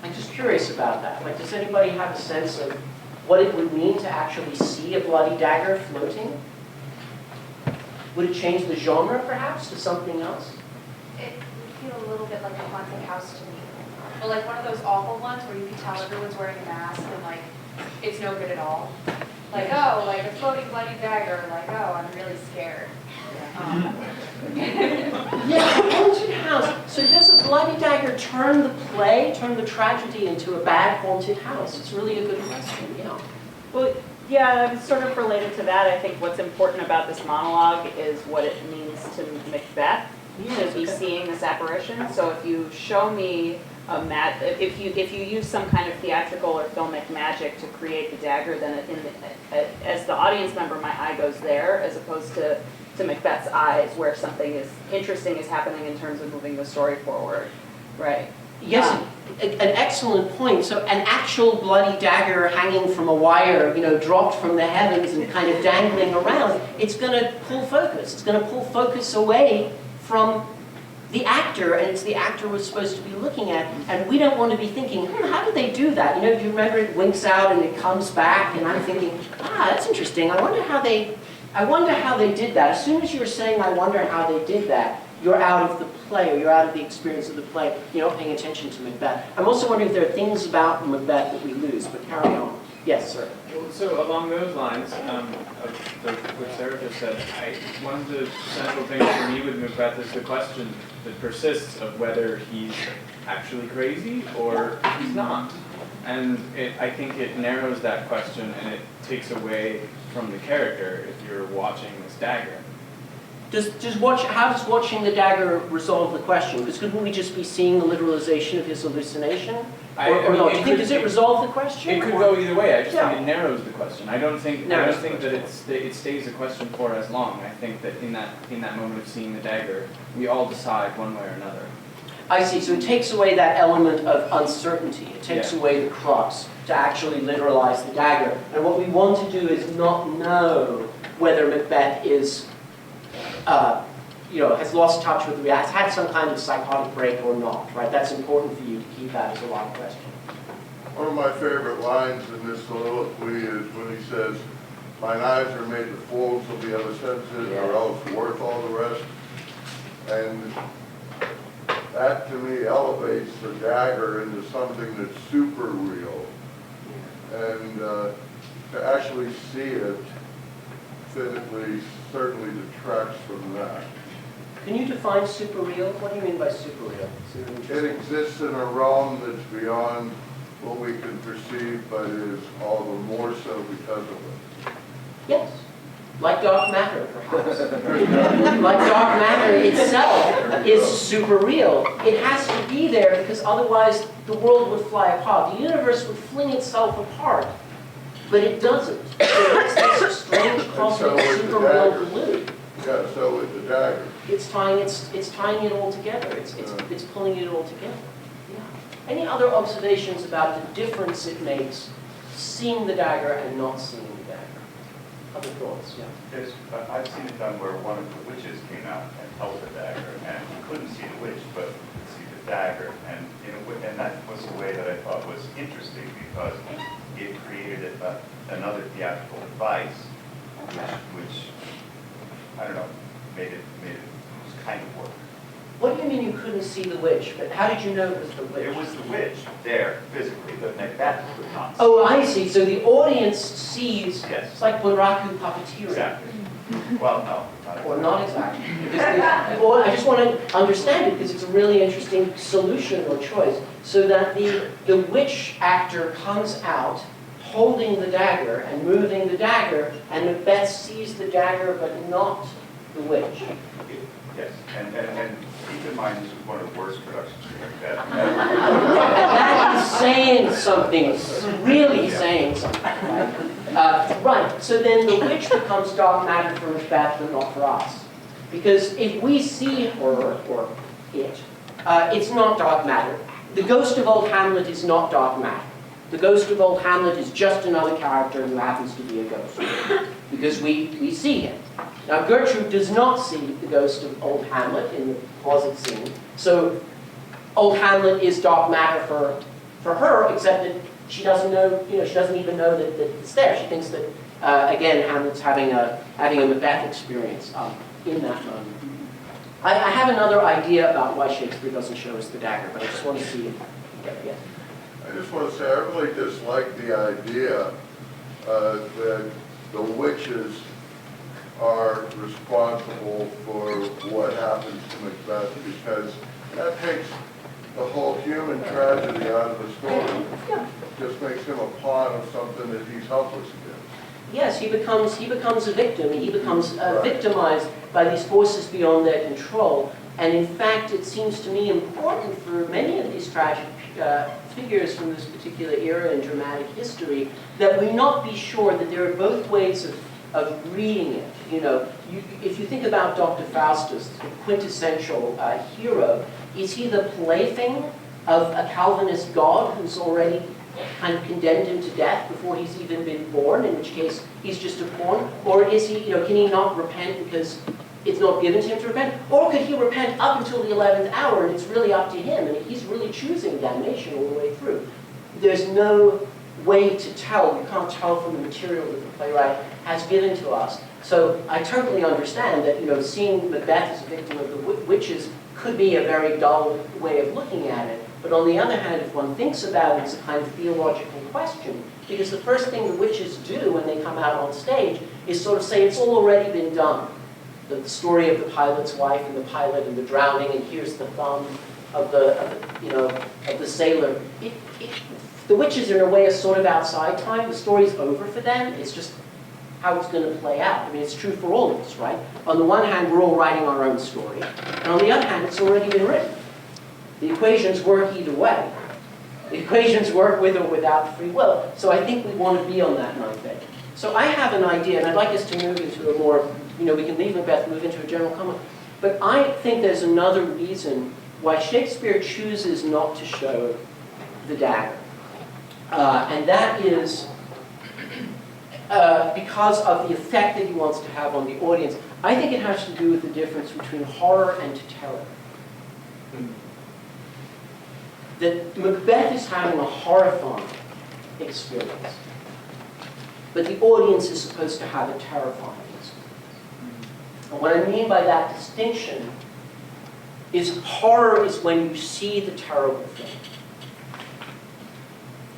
I'm just curious about that. Like, does anybody have a sense of what it would mean to actually see a bloody dagger floating? Would it change the genre, perhaps, to something else? It would feel a little bit like a haunted house to me. Or like one of those awful ones where you can tell everyone's wearing a mask and like, it's no good at all. Like, oh, like a floating bloody dagger, like, oh, I'm really scared. Yeah, haunted house. So does a bloody dagger turn the tragedy into a bad haunted house? It's really a good question, yeah. Well, yeah, it's sort of related to that. I think what's important about this monologue is what it means to Macbeth to be seeing this apparition. So if you show me if you use some kind of theatrical or filmic magic to create the dagger, then as the audience member, my eye goes there as opposed to Macbeth's eyes, where something interesting is happening in terms of moving the story forward, right? Yes, an excellent point. So an actual bloody dagger hanging from a wire, dropped from the heavens and kind of dangling around, it's going to pull focus. It's going to pull focus away from the actor, and it's the actor we're supposed to be looking at, and we don't want to be thinking, how did they do that? Do you remember it winks out and it comes back, and I'm thinking, that's interesting. I wonder how they did that. As soon as you're saying, I wonder how they did that, you're out of the play, or you're out of the experience of the play. You're not paying attention to Macbeth. I'm also wondering if there are things about Macbeth that we lose, but carry on. Yes, sir. Well, so along those lines, what Sarah just said, one of the central things for me with Macbeth is the question that persists of whether he's actually crazy or he's not. And I think it narrows that question and it takes away from the character if you're watching this dagger. How does watching the dagger resolve the question? Because couldn't we just be seeing the literalization of his hallucination? Or not? Do you think, does it resolve the question? It could go either way. I just think it narrows the question. I don't think that it stays a question for as long. I think that in that moment of seeing the dagger, we all decide one way or another. I see. So it takes away that element of uncertainty. It takes away the crux to actually literalize the dagger. And what we want to do is not know whether Macbeth is has lost touch with reality, has had some kind of psychotic break or not, right? That's important for you to keep that as a live question. One of my favorite lines in this soliloquy is when he says, "Mine eyes are made the folds of the other senses, or else worth all the rest." And that, to me, elevates the dagger into something that's super real. And to actually see it physically certainly detracts from that. Can you define super real? What do you mean by super real? It exists in a realm that's beyond what we can perceive, but is all the more so because of it. Yes. Like dark matter, perhaps. Like dark matter itself is super real. It has to be there because otherwise the world would fly apart. The universe would fling itself apart, but it doesn't. So it's this strange cosmic super real glue. Yeah, so with the dagger. It's tying it all together. It's pulling it all together. Yeah. Any other observations about the difference it makes seeing the dagger and not seeing the dagger? Other thoughts? Yeah. Yes, I've seen it done where one of the witches came out and held the dagger, and you couldn't see the witch, but you could see the dagger, and that was a way that I thought was interesting because it created another theatrical device, which I don't know, made it kind of work. What do you mean you couldn't see the witch? But how did you know it was the witch? It was the witch there physically, but Macbeth could not see. Oh, I see. So the audience sees. Yes. It's like Bunraku puppeteering. Exactly. Well, no. Or not exactly. Because I just want to understand it because it's a really interesting solution or choice. So that the witch actor comes out holding the dagger and moving the dagger, and Macbeth sees the dagger but not the witch. Yes, and keep in mind, this was one of the worst productions of Macbeth. That is saying something, really saying something, right? Right, so then the witch becomes dark matter for Macbeth, but not for us. Because if we see her, or it, it's not dark matter. The ghost of old Hamlet is not dark matter. The ghost of old Hamlet is just another character who happens to be a ghost. Because we see him. Now Gertrude does not see the ghost of old Hamlet in the closet scene. So old Hamlet is dark matter for her, except that she doesn't know, she doesn't even know that it's there. She thinks that, again, Hamlet's having a Macbeth experience in that moment. I have another idea about why Shakespeare doesn't show us the dagger, but I just want to see if you get it. I just want to say, I really dislike the idea that the witches are responsible for what happens to Macbeth, because that takes the whole human tragedy out of the story. Yeah. Just makes him a pawn of something that he's helpless against. Yes, he becomes a victim. He becomes victimized by these forces beyond their control. And in fact, it seems to me important for many of these tragic figures from this particular era in dramatic history that we not be sure that there are both ways of reading it. If you think about Dr. Faustus, the quintessential hero, is he the plaything of a Calvinist God who's already kind of condemned him to death before he's even been born, in which case he's just a pawn? Or is he, can he not repent because it's not given to him to repent? Or could he repent up until the 11th hour and it's really up to him and he's really choosing damnation all the way through? There's no way to tell. You can't tell from the material that the playwright has given to us. So I totally understand that, seeing Macbeth as a victim of the witches could be a very dull way of looking at it. But on the other hand, if one thinks about it, it's a kind of theological question. Because the first thing the witches do when they come out on stage is sort of say, it's all already been done. The story of the pilot's wife and the pilot and the drowning, and here's the thumb of the sailor. The witches are in a way are sort of outside time. The story's over for them. It's just how it's going to play out. I mean, it's true for all of us, right? On the one hand, we're all writing our own story. And on the other hand, it's already been written. The equations work either way. The equations work with or without free will. So I think we want to be on that ninth edge. So I have an idea, and I'd like us to move into a more, we can leave Macbeth, move into a general comment. But I think there's another reason why Shakespeare chooses not to show the dagger. And that is because of the effect that he wants to have on the audience. I think it has to do with the difference between horror and terror. That Macbeth is having a horrifying experience, but the audience is supposed to have a terrifying experience. And what I mean by that distinction is horror is when you see the terrible thing.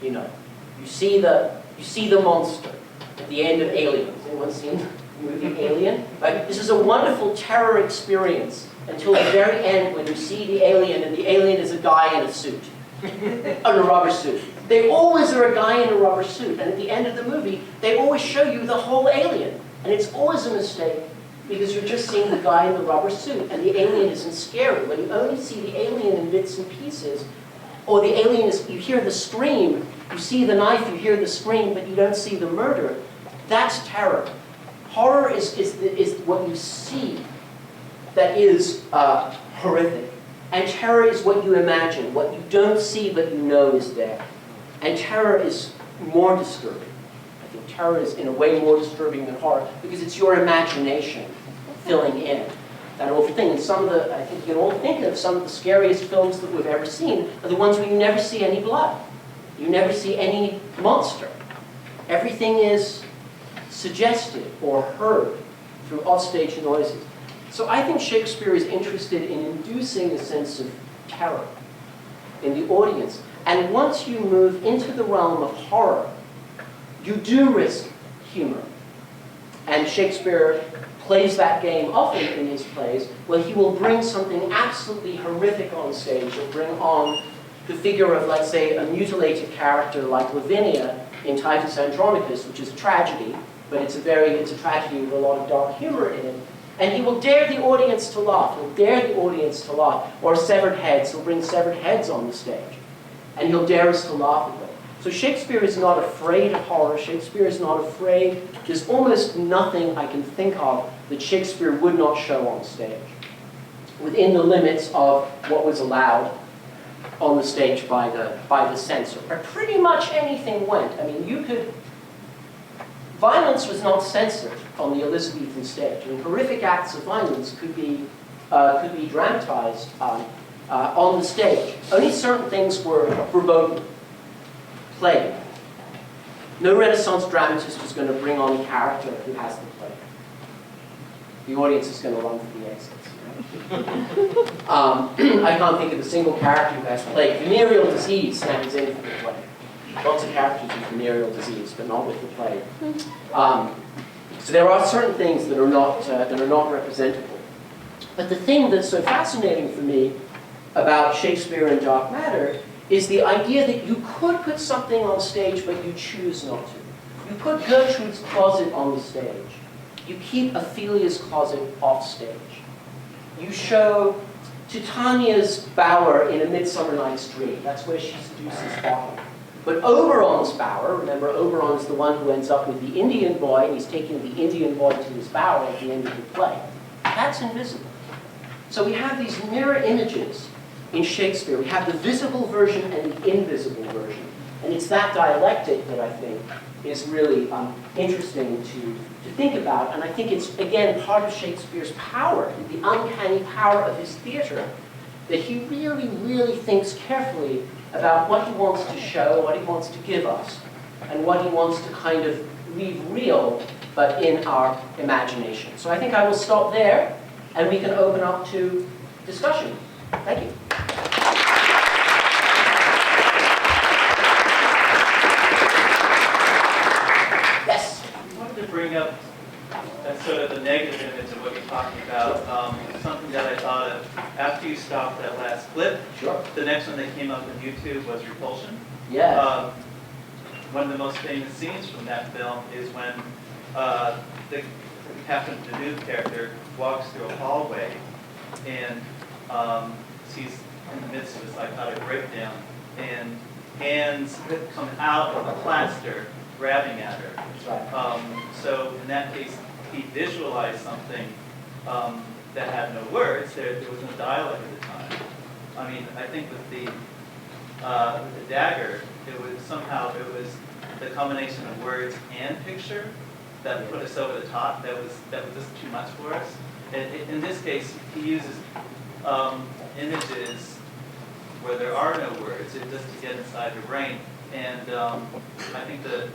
You see the monster at the end of Alien. Has anyone seen the movie Alien? Right? This is a wonderful terror experience until the very end when you see the alien, and the alien is a guy in a suit, in a rubber suit. They always are a guy in a rubber suit, and at the end of the movie, they always show you the whole alien. And it's always a mistake, because you're just seeing the guy in the rubber suit, and the alien isn't scary. When you only see the alien in bits and pieces, or the alien is, you hear the scream, you see the knife, you hear the scream, but you don't see the murder, that's terror. Horror is what you see that is horrific. And terror is what you imagine, what you don't see but you know is there. And terror is more disturbing. I think terror is in a way more disturbing than horror because it's your imagination filling in that awful thing. And I think you can all think of some of the scariest films that we've ever seen are the ones where you never see any blood. You never see any monster. Everything is suggested or heard through offstage noises. So I think Shakespeare is interested in inducing a sense of terror in the audience. And once you move into the realm of horror, you do risk humor. And Shakespeare plays that game often in his plays, where he will bring something absolutely horrific on stage. He'll bring on the figure of, let's say, a mutilated character like Lavinia in Titus Andronicus, which is a tragedy, but it's a tragedy with a lot of dark humor in it. And he will dare the audience to laugh. He'll dare the audience to laugh. Or severed heads. He'll bring severed heads on the stage. And he'll dare us to laugh at them. So Shakespeare is not afraid of horror. Shakespeare is not afraid. There's almost nothing I can think of that Shakespeare would not show on stage, within the limits of what was allowed on the stage by the censor. But pretty much anything went. I mean, violence was not censored on the Elizabethan stage. I mean, horrific acts of violence could be dramatized on the stage. Only certain things were verboten. Plague. No Renaissance dramatist was going to bring on a character who has the plague. The audience is going to run for the exits. I can't think of a single character who has plague. Venereal disease stands in for the plague. Lots of characters with venereal disease, but not with the plague. So there are certain things that are not representable. But the thing that's so fascinating for me about Shakespeare and Dark Matter is the idea that you could put something on stage, but you choose not to. You put Gertrude's closet on the stage. You keep Ophelia's closet off stage. You show Titania's bower in A Midsummer Night's Dream. That's where she seduces Otto. But Oberon's bower, remember Oberon's the one who ends up with the Indian boy, and he's taking the Indian boy to his bower at the end of the play. That's invisible. So we have these mirror images in Shakespeare. We have the visible version and the invisible version. And it's that dialectic that I think is really interesting to think about. And I think it's, again, part of Shakespeare's power, the uncanny power of his theater, that he really, really thinks carefully about what he wants to show, what he wants to give us, and what he wants to kind of leave real, but in our imagination. So I think I will stop there, and we can open up to discussion. Thank you. Yes? I wanted to bring up sort of the negative image of what you're talking about. Something that I thought of after you stopped that last clip. Sure. The next one that came up on YouTube was Repulsion. Yeah. One of the most famous scenes from that film is when the Captain Deneuve character walks through a hallway and she's in the midst of a psychotic breakdown, and hands come out of the plaster grabbing at her. That's right. So in that case, he visualized something that had no words. There was no dialogue at the time. I mean, I think with the dagger, it was the combination of words and picture that put us over the top. That was just too much for us. In this case, he uses images where there are no words, just to get inside your brain. And I think the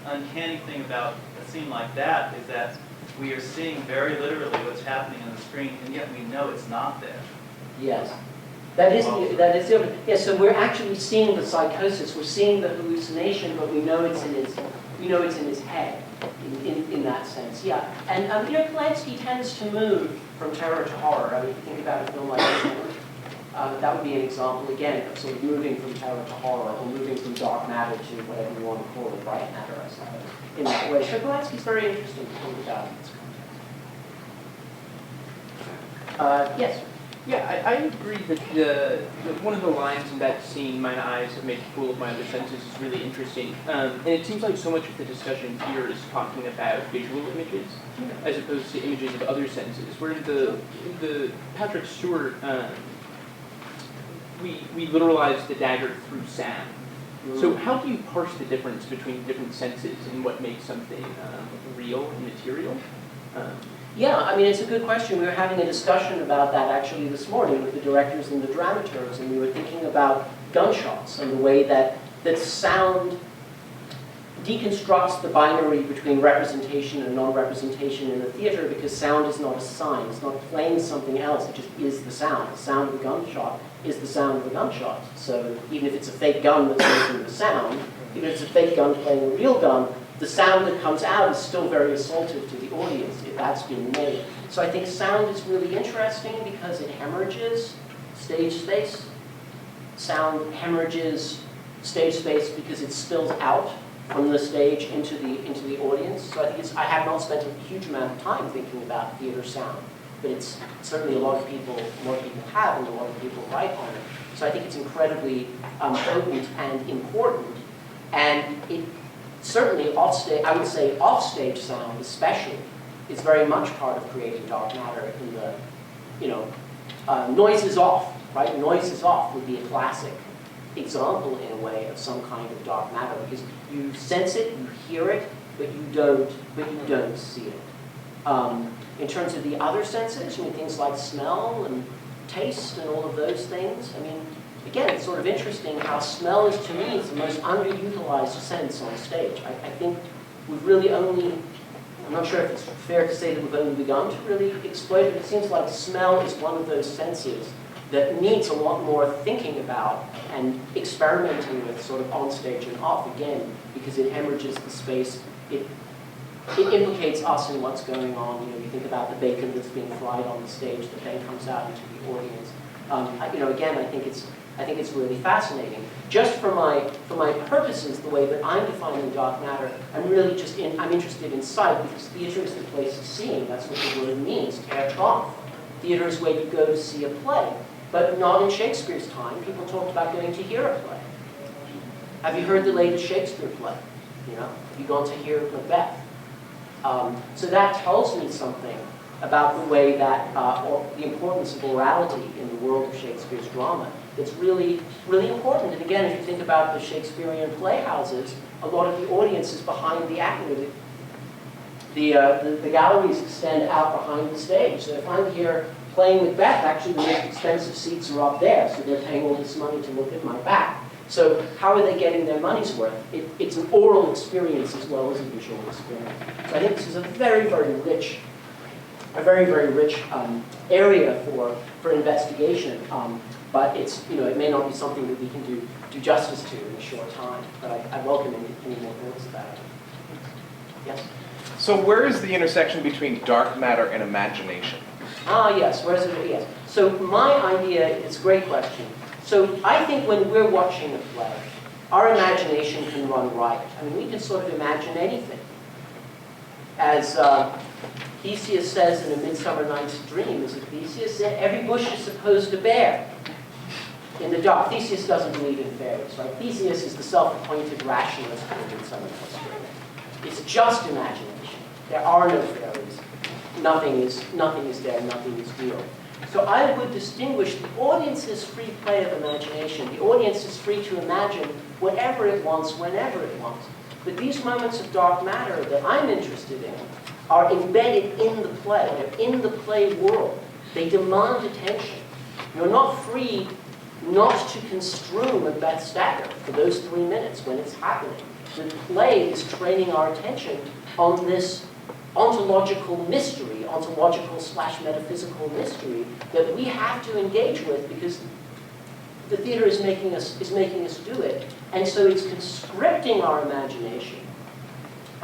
uncanny thing about a scene like that is that we are seeing very literally what's happening on the screen, and yet we know it's not there. Yes. That is the yes, so we're actually seeing the psychosis, we're seeing the hallucination, but we know it's in his head, in that sense, yeah. And Polanski tends to move from terror to horror. I mean, if you think about a film like this one, that would be an example, again, of sort of moving from terror to horror, or moving from dark matter to whatever you want to call it, bright matter, I suppose, in that way. So Polanski's very interesting to think about in this context. Yes? Yeah, I agree that one of the lines in that scene, "Mine eyes have made a fool of my other senses," is really interesting. And it seems like so much of the discussion here is talking about visual images, as opposed to images of other senses. Where the Patrick Stewart, we literalize the dagger through sound. So how do you parse the difference between different senses and what makes something real and material? Yeah, I mean, it's a good question. We were having a discussion about that actually this morning with the directors and the dramaturgs, and we were thinking about gunshots and the way that sound deconstructs the binary between representation and non-representation in the theater, because sound is not a sign. It's not playing something else. It just is the sound. The sound of the gunshot is the sound of the gunshot. So even if it's a fake gun that's making the sound, even if it's a fake gun playing a real gun, the sound that comes out is still very assaultive to the audience if that's being made. So I think sound is really interesting because it hemorrhages stage space. Sound hemorrhages stage space because it spills out from the stage into the audience. So I have not spent a huge amount of time thinking about theater sound, but it's certainly a lot of people have, and a lot of people write on it. So I think it's incredibly potent and important, and it certainly offstage, I would say offstage sound especially, is very much part of creating dark matter. In the, noise is off, right? Noise is off would be a classic example in a way of some kind of dark matter, because you sense it, you hear it, but you don't see it. In terms of the other senses, things like smell and taste and all of those things, again, it's sort of interesting how smell is, to me, is the most underutilized sense on stage. I think we've really only, I'm not sure if it's fair to say that we've only begun to really exploit it. It seems like smell is one of those senses that needs a lot more thinking about and experimenting with sort of on stage and off, again, because it hemorrhages the space. It implicates us in what's going on. You think about the bacon that's being fried on the stage that then comes out into the audience. Again, I think it's really fascinating. Just for my purposes, the way that I'm defining dark matter, I'm interested in sight, because theater is the place of seeing. That's what the word means, theatrical. Theater is where you go to see a play. But not in Shakespeare's time. People talked about going to hear a play. Have you heard the latest Shakespeare play? Have you gone to hear Macbeth? So that tells me something about the way that, or the importance of orality in the world of Shakespeare's drama. It's really, really important. And again, if you think about the Shakespearean playhouses, a lot of the audience is behind the actor. The galleries extend out behind the stage. So if I'm here playing Macbeth, actually the most expensive seats are up there, so they're paying all this money to look at my back. So how are they getting their money's worth? It's an oral experience as well as a visual experience. So I think this is a very, very rich area for investigation. But it may not be something that we can do justice to in a short time. But I welcome any more thoughts about it. Yes? So where is the intersection between dark matter and imagination? Yes. Where is it? Yes. So my idea, it's a great question. So I think when we're watching a play, our imagination can run riot. We can sort of imagine anything. As Theseus says in A Midsummer Night's Dream, is it Theseus said, every bush is supposed to bear in the dark. Theseus doesn't believe in fairies, right? Theseus is the self-appointed rationalist of A Midsummer Night's Dream. It's just imagination. There are no fairies. Nothing is there, nothing is real. So I would distinguish the audience's free play of imagination. The audience is free to imagine whatever it wants, whenever it wants. But these moments of dark matter that I'm interested in are embedded in the play. They're in the play world. They demand attention. You're not free not to construe Macbeth's dagger for those 3 minutes when it's happening. The play is training our attention on this ontological mystery, ontological/metaphysical mystery that we have to engage with, because the theater is making us do it. And so it's conscripting our imagination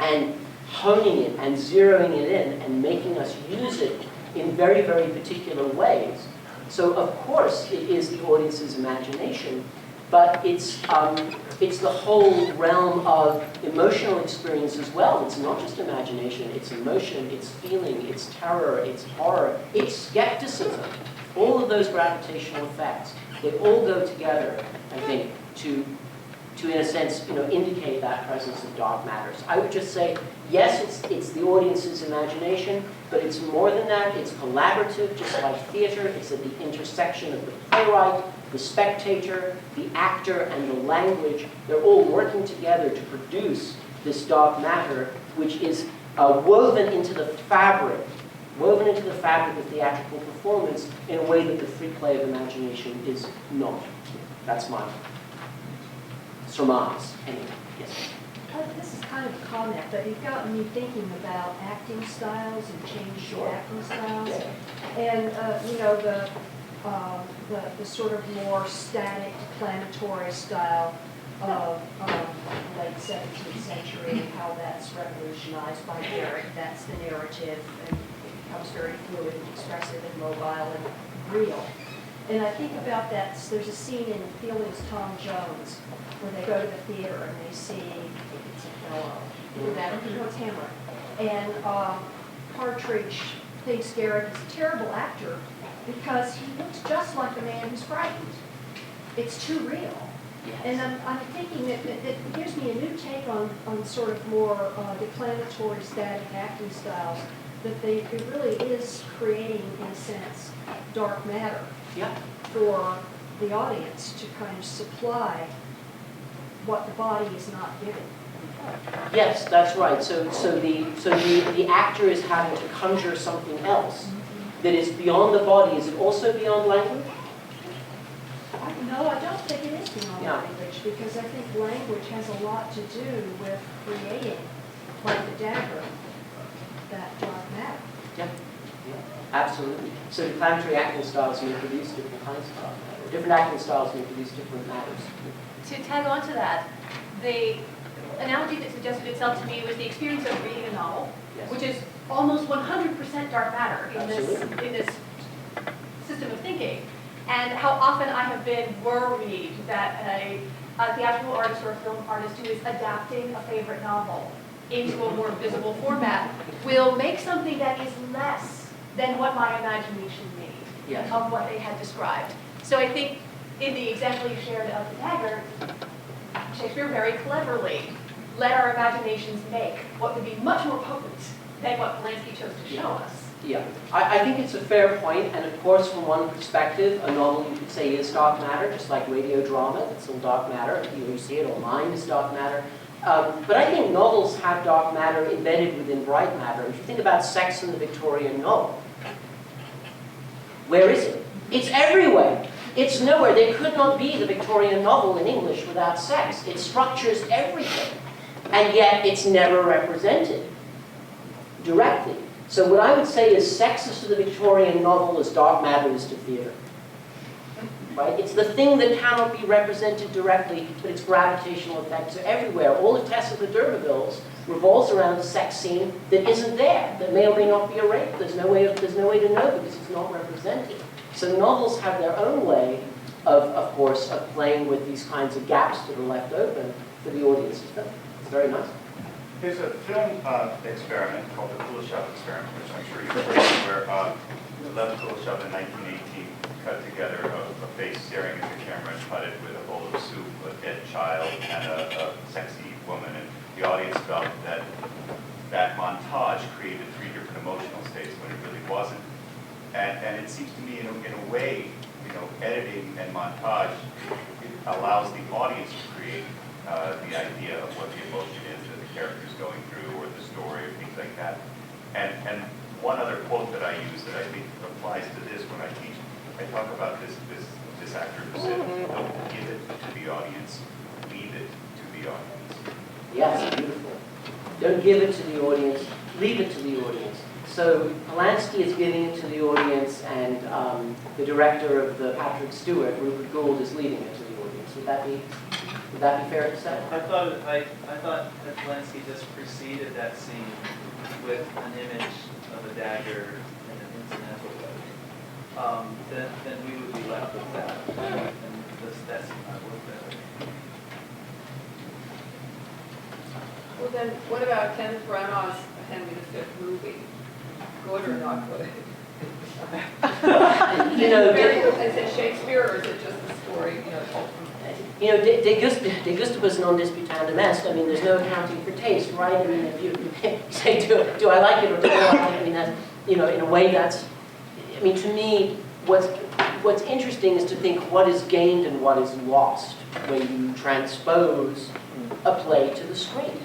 and honing it and zeroing it in and making us use it in very, very particular ways. So of course it is the audience's imagination, but it's the whole realm of emotional experience as well. It's not just imagination, it's emotion, it's feeling, it's terror, it's horror, it's skepticism. All of those gravitational effects, they all go together, I think, to in a sense, indicate that presence of dark matters. I would just say, yes, it's the audience's imagination, but it's more than that. It's collaborative, just like theater. It's at the intersection of the playwright, the spectator, the actor, and the language. They're all working together to produce this dark matter, which is woven into the fabric of theatrical performance in a way that the free play of imagination is not. That's my surmise. Anyway, yes. This is kind of a comment, but you've gotten me thinking about acting styles and change acting styles. And the sort of more static, declamatory style of late 17th century, how that's revolutionized by Garrick. That's the narrative, and it becomes very fluid and expressive and mobile and real. And I think about that, there's a scene in Fielding's Tom Jones where they go to the theater and they see, I think it's Othello, it's Hamlet. And Partridge thinks Garrick is a terrible actor because he looks just like a man who's frightened. It's too real. Yes. And I'm thinking that it gives me a new take on sort of more declamatory, static acting styles, that it really is creating, in a sense, dark matter for the audience to kind of supply what the body is not giving. Yes, that's right. So the actor is having to conjure something else that is beyond the body. Is it also beyond language? No, I don't think it is beyond language, because I think language has a lot to do with creating, like the dagger, that dark matter. Yeah, absolutely. So declamatory acting styles may produce different kinds of dark matter. Different acting styles may produce different matters. To tag on to that, the analogy that suggested itself to me was the experience of reading a novel, which is almost 100% dark matter in this system of thinking. And how often I have been worried that a theatrical artist or a film artist who is adapting a favorite novel into a more visible format will make something that is less than what my imagination made of what they had described. So I think in the example you shared of the dagger, Shakespeare very cleverly let our imaginations make what would be much more potent than what Polanski chose to show us. Yeah, I think it's a fair point, and of course from one perspective, a novel you could say is dark matter, just like radio drama, it's all dark matter, you see it online is dark matter. But I think novels have dark matter embedded within bright matter. If you think about sex in the Victorian novel, where is it? It's everywhere. It's nowhere. There could not be the Victorian novel in English without sex. It structures everything, and yet it's never represented directly. So what I would say is sex is to the Victorian novel as dark matter is to theater. Right? It's the thing that cannot be represented directly, but its gravitational effects are everywhere. All of Tess of the D'Urbervilles revolves around a sex scene that isn't there, that may or may not be a rape. There's no way to know because it's not represented. So novels have their own way of course, of playing with these kinds of gaps that are left open for the audience. It's very nice. There's a film experiment called the Kuleshov experiment, which I'm sure you've heard of, where Lev Kuleshov in 1918 cut together a face staring at the camera and cut it with a bowl of soup, a dead child, and a sexy woman. And the audience felt that that montage created three different emotional states when it really wasn't. And it seems to me, in a way, editing and montage allows the audience to create the idea of what the emotion is that the character's going through, or the story, or things like that. And one other quote that I use that I think applies to this when I teach, I talk about this actor who said, "Don't give it to the audience, leave it to the audience." Yes, beautiful. Don't give it to the audience, leave it to the audience. So Polanski is giving it to the audience, and the director of the Patrick Stewart, Rupert Gould, is leaving it to the audience. Would that be fair to say? I thought that Polanski just preceded that scene with an image of a dagger and an incidental weapon. Then we would be left with that, and that scene might work better. Well then, what about Kenneth Branagh's Henry V movie? Good or not good? Is it Shakespeare, or is it just a story, told from? De gustibus non disputandum est. I mean, there's no accounting for taste, right? I mean, if you say, do I like it or do I like it? I mean, that's, in a way that's, I mean, to me, what's interesting is to think what is gained and what is lost when you transpose a play to the screen.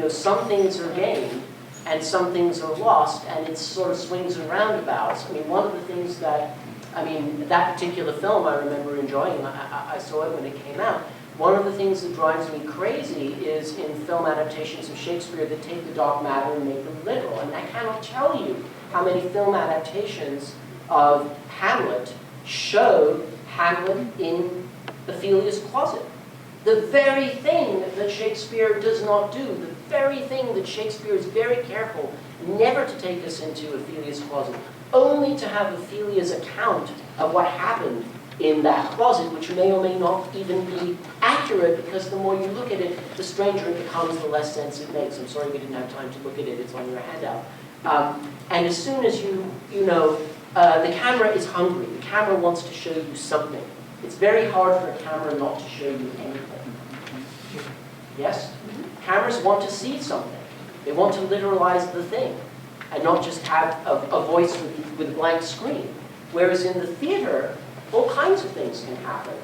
Some things are gained and some things are lost, and it sort of swings and roundabouts. I mean, one of the things that particular film I remember enjoying, I saw it when it came out. One of the things that drives me crazy is in film adaptations of Shakespeare that take the dark matter and make them literal. I mean, I cannot tell you how many film adaptations of Hamlet show Hamlet in Ophelia's closet. The very thing that Shakespeare does not do, very thing that Shakespeare is very careful never to take us into Ophelia's closet, only to have Ophelia's account of what happened in that closet, which may or may not even be accurate, because the more you look at it, the stranger it becomes, the less sense it makes. I'm sorry we didn't have time to look at it, it's on your handout. And as soon as the camera is hungry, the camera wants to show you something. It's very hard for a camera not to show you anything. Yes? Cameras want to see something. They want to literalize the thing, and not just have a voice with a blank screen. Whereas in the theater, all kinds of things can happen,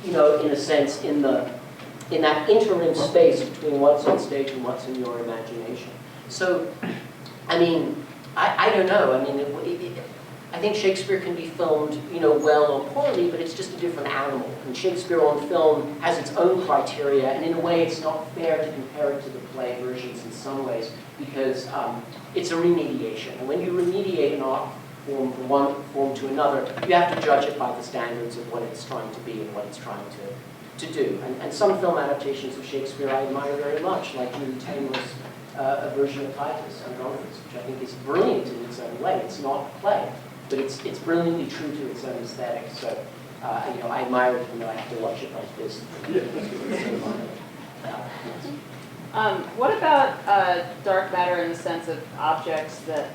in a sense, in that interim space between what's on stage and what's in your imagination. So, I mean, I don't know. I mean, I think Shakespeare can be filmed, well or poorly, but it's just a different animal. And Shakespeare on film has its own criteria, and in a way, it's not fair to compare it to the play versions in some ways, because it's a remediation. And when you remediate an art form from one form to another, you have to judge it by the standards of what it's trying to be and what it's trying to do. And some film adaptations of Shakespeare I admire very much, like Julie Taymor's a version of Titus, Andronicus, which I think is brilliant in its own way. It's not a play, but it's brilliantly true to its own aesthetic. So, I admire it, even though I have to watch it like this. What about dark matter in the sense of objects that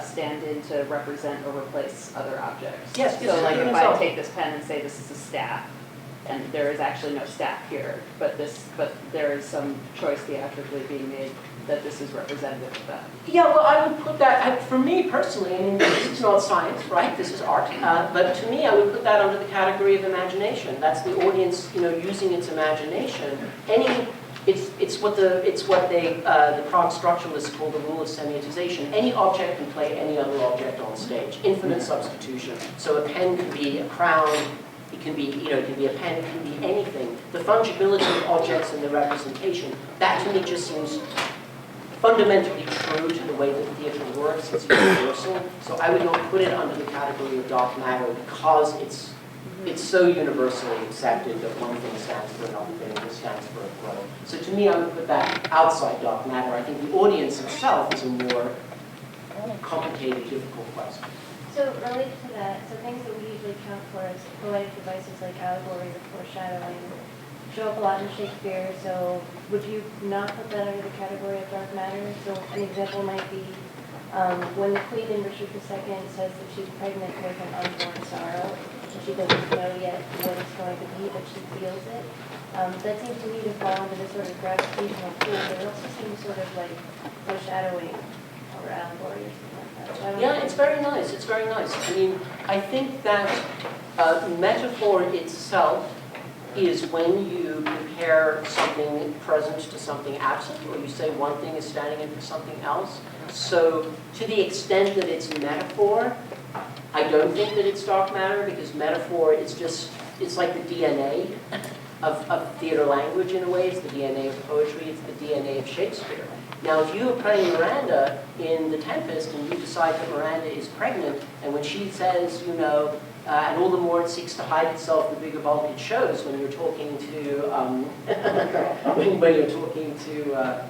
stand in to represent or replace other objects? Yes. So, like, if I take this pen and say this is a staff, and there is actually no staff here, but there is some choice theatrically being made that this is representative of that. Yeah, well, I would put that, for me personally, I mean, this is not science, right? This is art. But to me, I would put that under the category of imagination. That's the audience, using its imagination. It's what the Prague structuralists call the rule of semiotization. Any object can play any other object on stage. Infinite substitution. So a pen can be a crown. It can be, it can be a pen. It can be anything. The fungibility of objects and the representation. That to me just seems fundamentally true to the way that theater works. It's universal. So I would not put it under the category of dark matter because it's so universally accepted that one thing stands for another thing, and it stands for a flow. So to me, I would put that outside dark matter. I think the audience itself is a more complicated, difficult question. So related to that, so things that we usually count for as poetic devices like allegory or foreshadowing show up a lot in Shakespeare, so would you not put that under the category of dark matter? So an example might be when the Queen in Richard II says that she's pregnant with an unborn sorrow, and she doesn't know yet what it's going to be, but she feels it. That seems to me to fall into this sort of gravitational pool, but it also seems sort of like foreshadowing or allegory or something like that. Yeah, it's very nice. It's very nice. I mean, I think that metaphor itself is when you compare something present to something absent, or you say one thing is standing in for something else. So to the extent that it's metaphor, I don't think that it's dark matter, because metaphor is just, it's like the DNA of theater language in a way. It's the DNA of poetry. It's the DNA of Shakespeare. Now, if you are playing Miranda in The Tempest and you decide that Miranda is pregnant, and when she says, and all the more it seeks to hide itself, the bigger bulk it shows when you're talking to when you're talking to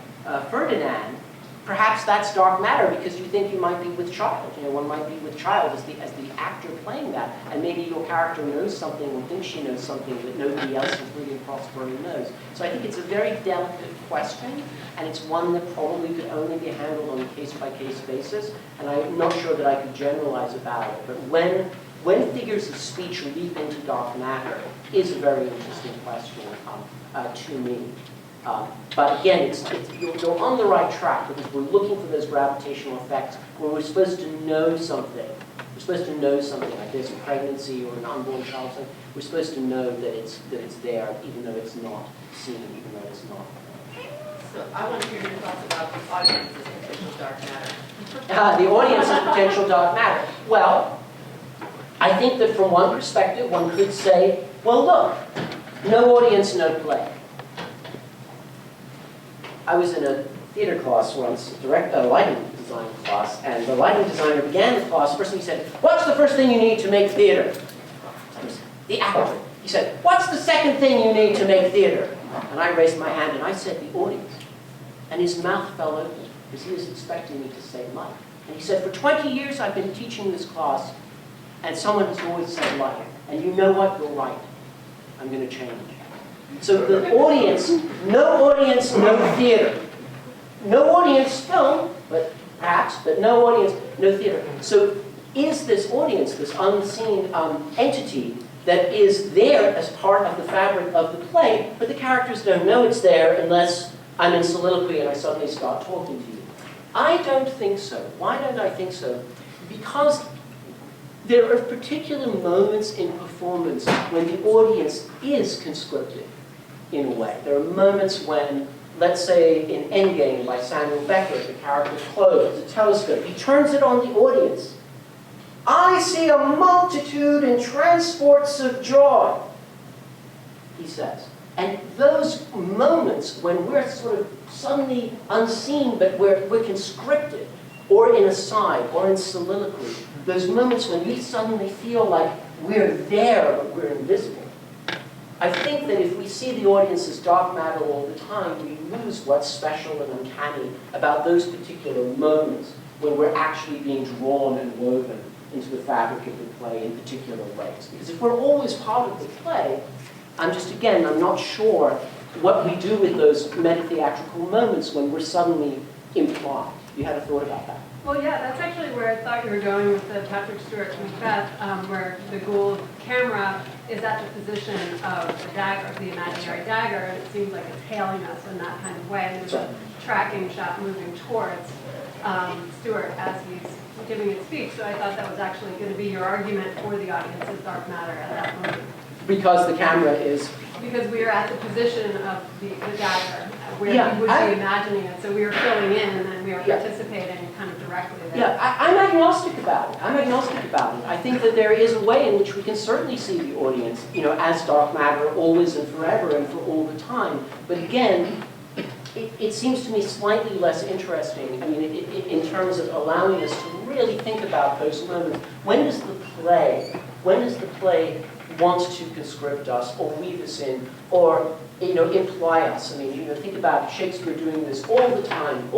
Ferdinand, perhaps that's dark matter because you think you might be with child. One might be with child as the actor playing that, and maybe your character knows something or thinks she knows something that nobody else, including Prospero, knows. So I think it's a very delicate question, and it's one that probably could only be handled on a case-by-case basis, and I'm not sure that I could generalize about it. But when figures of speech leap into dark matter is a very interesting question to me. But again, you're on the right track, because we're looking for those gravitational effects where we're supposed to know something. We're supposed to know something like there's a pregnancy or an unborn child. We're supposed to know that it's there, even though it's not seen, even though it's not. So I want to hear your thoughts about the audience's potential dark matter. The audience's potential dark matter. Well, I think that from one perspective, one could say, well, look, no audience, no play. I was in a theater class once, a lighting design class, and the lighting designer began the class. First thing he said, what's the first thing you need to make theater? I was the actor. He said, what's the second thing you need to make theater? And I raised my hand and I said, the audience. and his mouth fell open because he was expecting me to say life. And he said, for 20 years I've been teaching this class, and someone has always said life. And you know what? You're right. I'm going to change. So the audience, no theater. No audience film, but perhaps, but no audience, no theater. So is this audience, this unseen entity that is there as part of the fabric of the play, but the characters don't know it's there unless I'm in soliloquy and I suddenly start talking to you? I don't think so. Why don't I think so? Because there are particular moments in performance when the audience is conscripted, in a way. There are moments when, let's say in Endgame by Samuel Beckett, the character closes a telescope. He turns it on the audience. I see a multitude in transports of joy, he says. And those moments when we're sort of suddenly unseen, but we're conscripted, or in a side, or in soliloquy, those moments when we suddenly feel like we're there, but we're invisible. I think that if we see the audience as dark matter all the time, we lose what's special and uncanny about those particular moments when we're actually being drawn and woven into the fabric of the play in particular ways. Because if we're always part of the play, I'm not sure what we do with those meta-theatrical moments when we're suddenly implied. You had a thought about that? Well, yeah, that's actually where I thought you were going with the Patrick Stewart's Macbeth, where the Gould camera is at the position of the dagger, the imaginary dagger, and it seems like it's hailing us in that kind of way. And there's a tracking shot moving towards Stewart as he's giving his speech. So I thought that was actually going to be your argument for the audience's dark matter at that moment. Because the camera is... Because we are at the position of the dagger, where we would be imagining it. So we are filling in, and then we are participating kind of directly there. Yeah, I'm agnostic about it. I think that there is a way in which we can certainly see the audience, as dark matter, always and forever and for all the time. But again, it seems to me slightly less interesting. I mean, in terms of allowing us to really think about those moments. When does the play want to conscript us or weave us in or imply us? I mean, think about Shakespeare doing this all the time,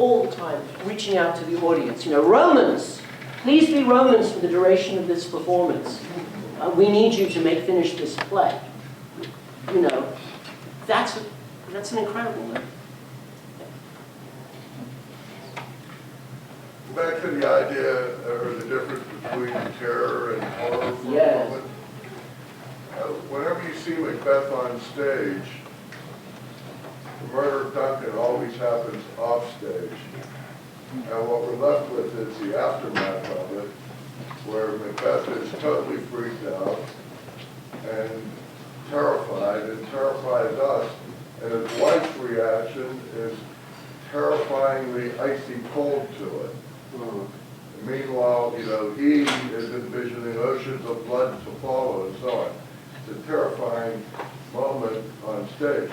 reaching out to the audience. Romans, please be Romans for the duration of this performance. We need you to finish this play. That's an incredible moment. Back to the idea or the difference between terror and horror for a moment. Whenever you see Macbeth on stage, the murder of Duncan always happens off stage. And what we're left with is the aftermath of it, where Macbeth is totally freaked out and terrifies us, and his wife's reaction is terrifyingly icy cold to it. Meanwhile, he is envisioning oceans of blood to follow and so on. It's a terrifying moment on stage.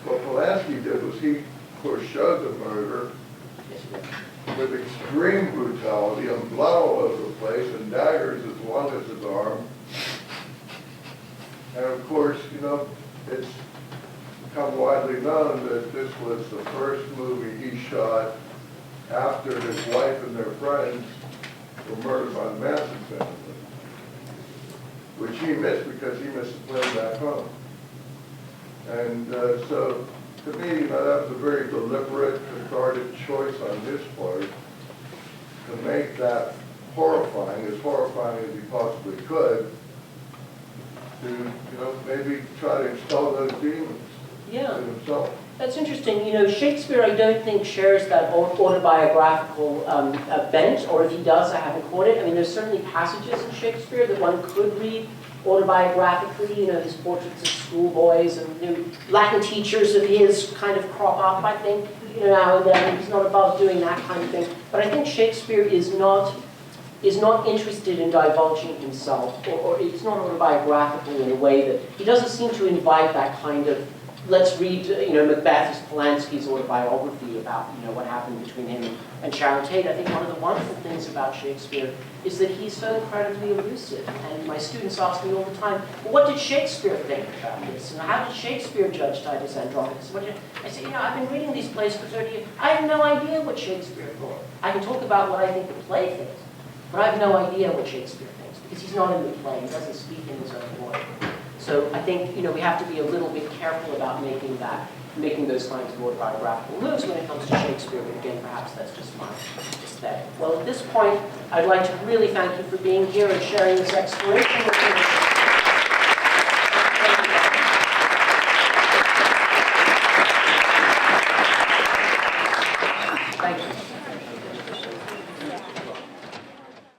What Polanski did was he foreshowed the murder with extreme brutality and blood all over the place and daggers as long as his arm. And of course, it's become widely known that this was the first movie he shot after his wife and their friends were murdered by the Manson family, which he missed because he missed the plane back home. And so, to me, that was a very deliberate, cathartic choice on his part to make that horrifying as he possibly could, to maybe try to expel those demons in himself. That's interesting. Shakespeare, I don't think, shares that autobiographical bent, or if he does, I haven't caught it. I mean, there's certainly passages in Shakespeare that one could read autobiographically, his portraits of schoolboys and Latin teachers of his kind of crop up, I think, now and then. He's not above doing that kind of thing. But I think Shakespeare is not interested in divulging himself, or it's not autobiographical in a way that he doesn't seem to invite that kind of let's read, Macbeth is Polanski's autobiography about, what happened between him and Sharon Tate. I think one of the wonderful things about Shakespeare is that he's so incredibly elusive. And my students ask me all the time, well, what did Shakespeare think about this? And how did Shakespeare judge Titus Andronicus? I say, I've been reading these plays for 30 years. I have no idea what Shakespeare thought. I can talk about what I think the play thinks, but I have no idea what Shakespeare thinks, because he's not in the play. He doesn't speak in his own voice. So I think, we have to be a little bit careful about making those kinds of autobiographical moves when it comes to Shakespeare, but again, perhaps that's just my aesthetic. Well, at this point, I'd like to really thank you for being here and sharing this exploration with me. Thank you.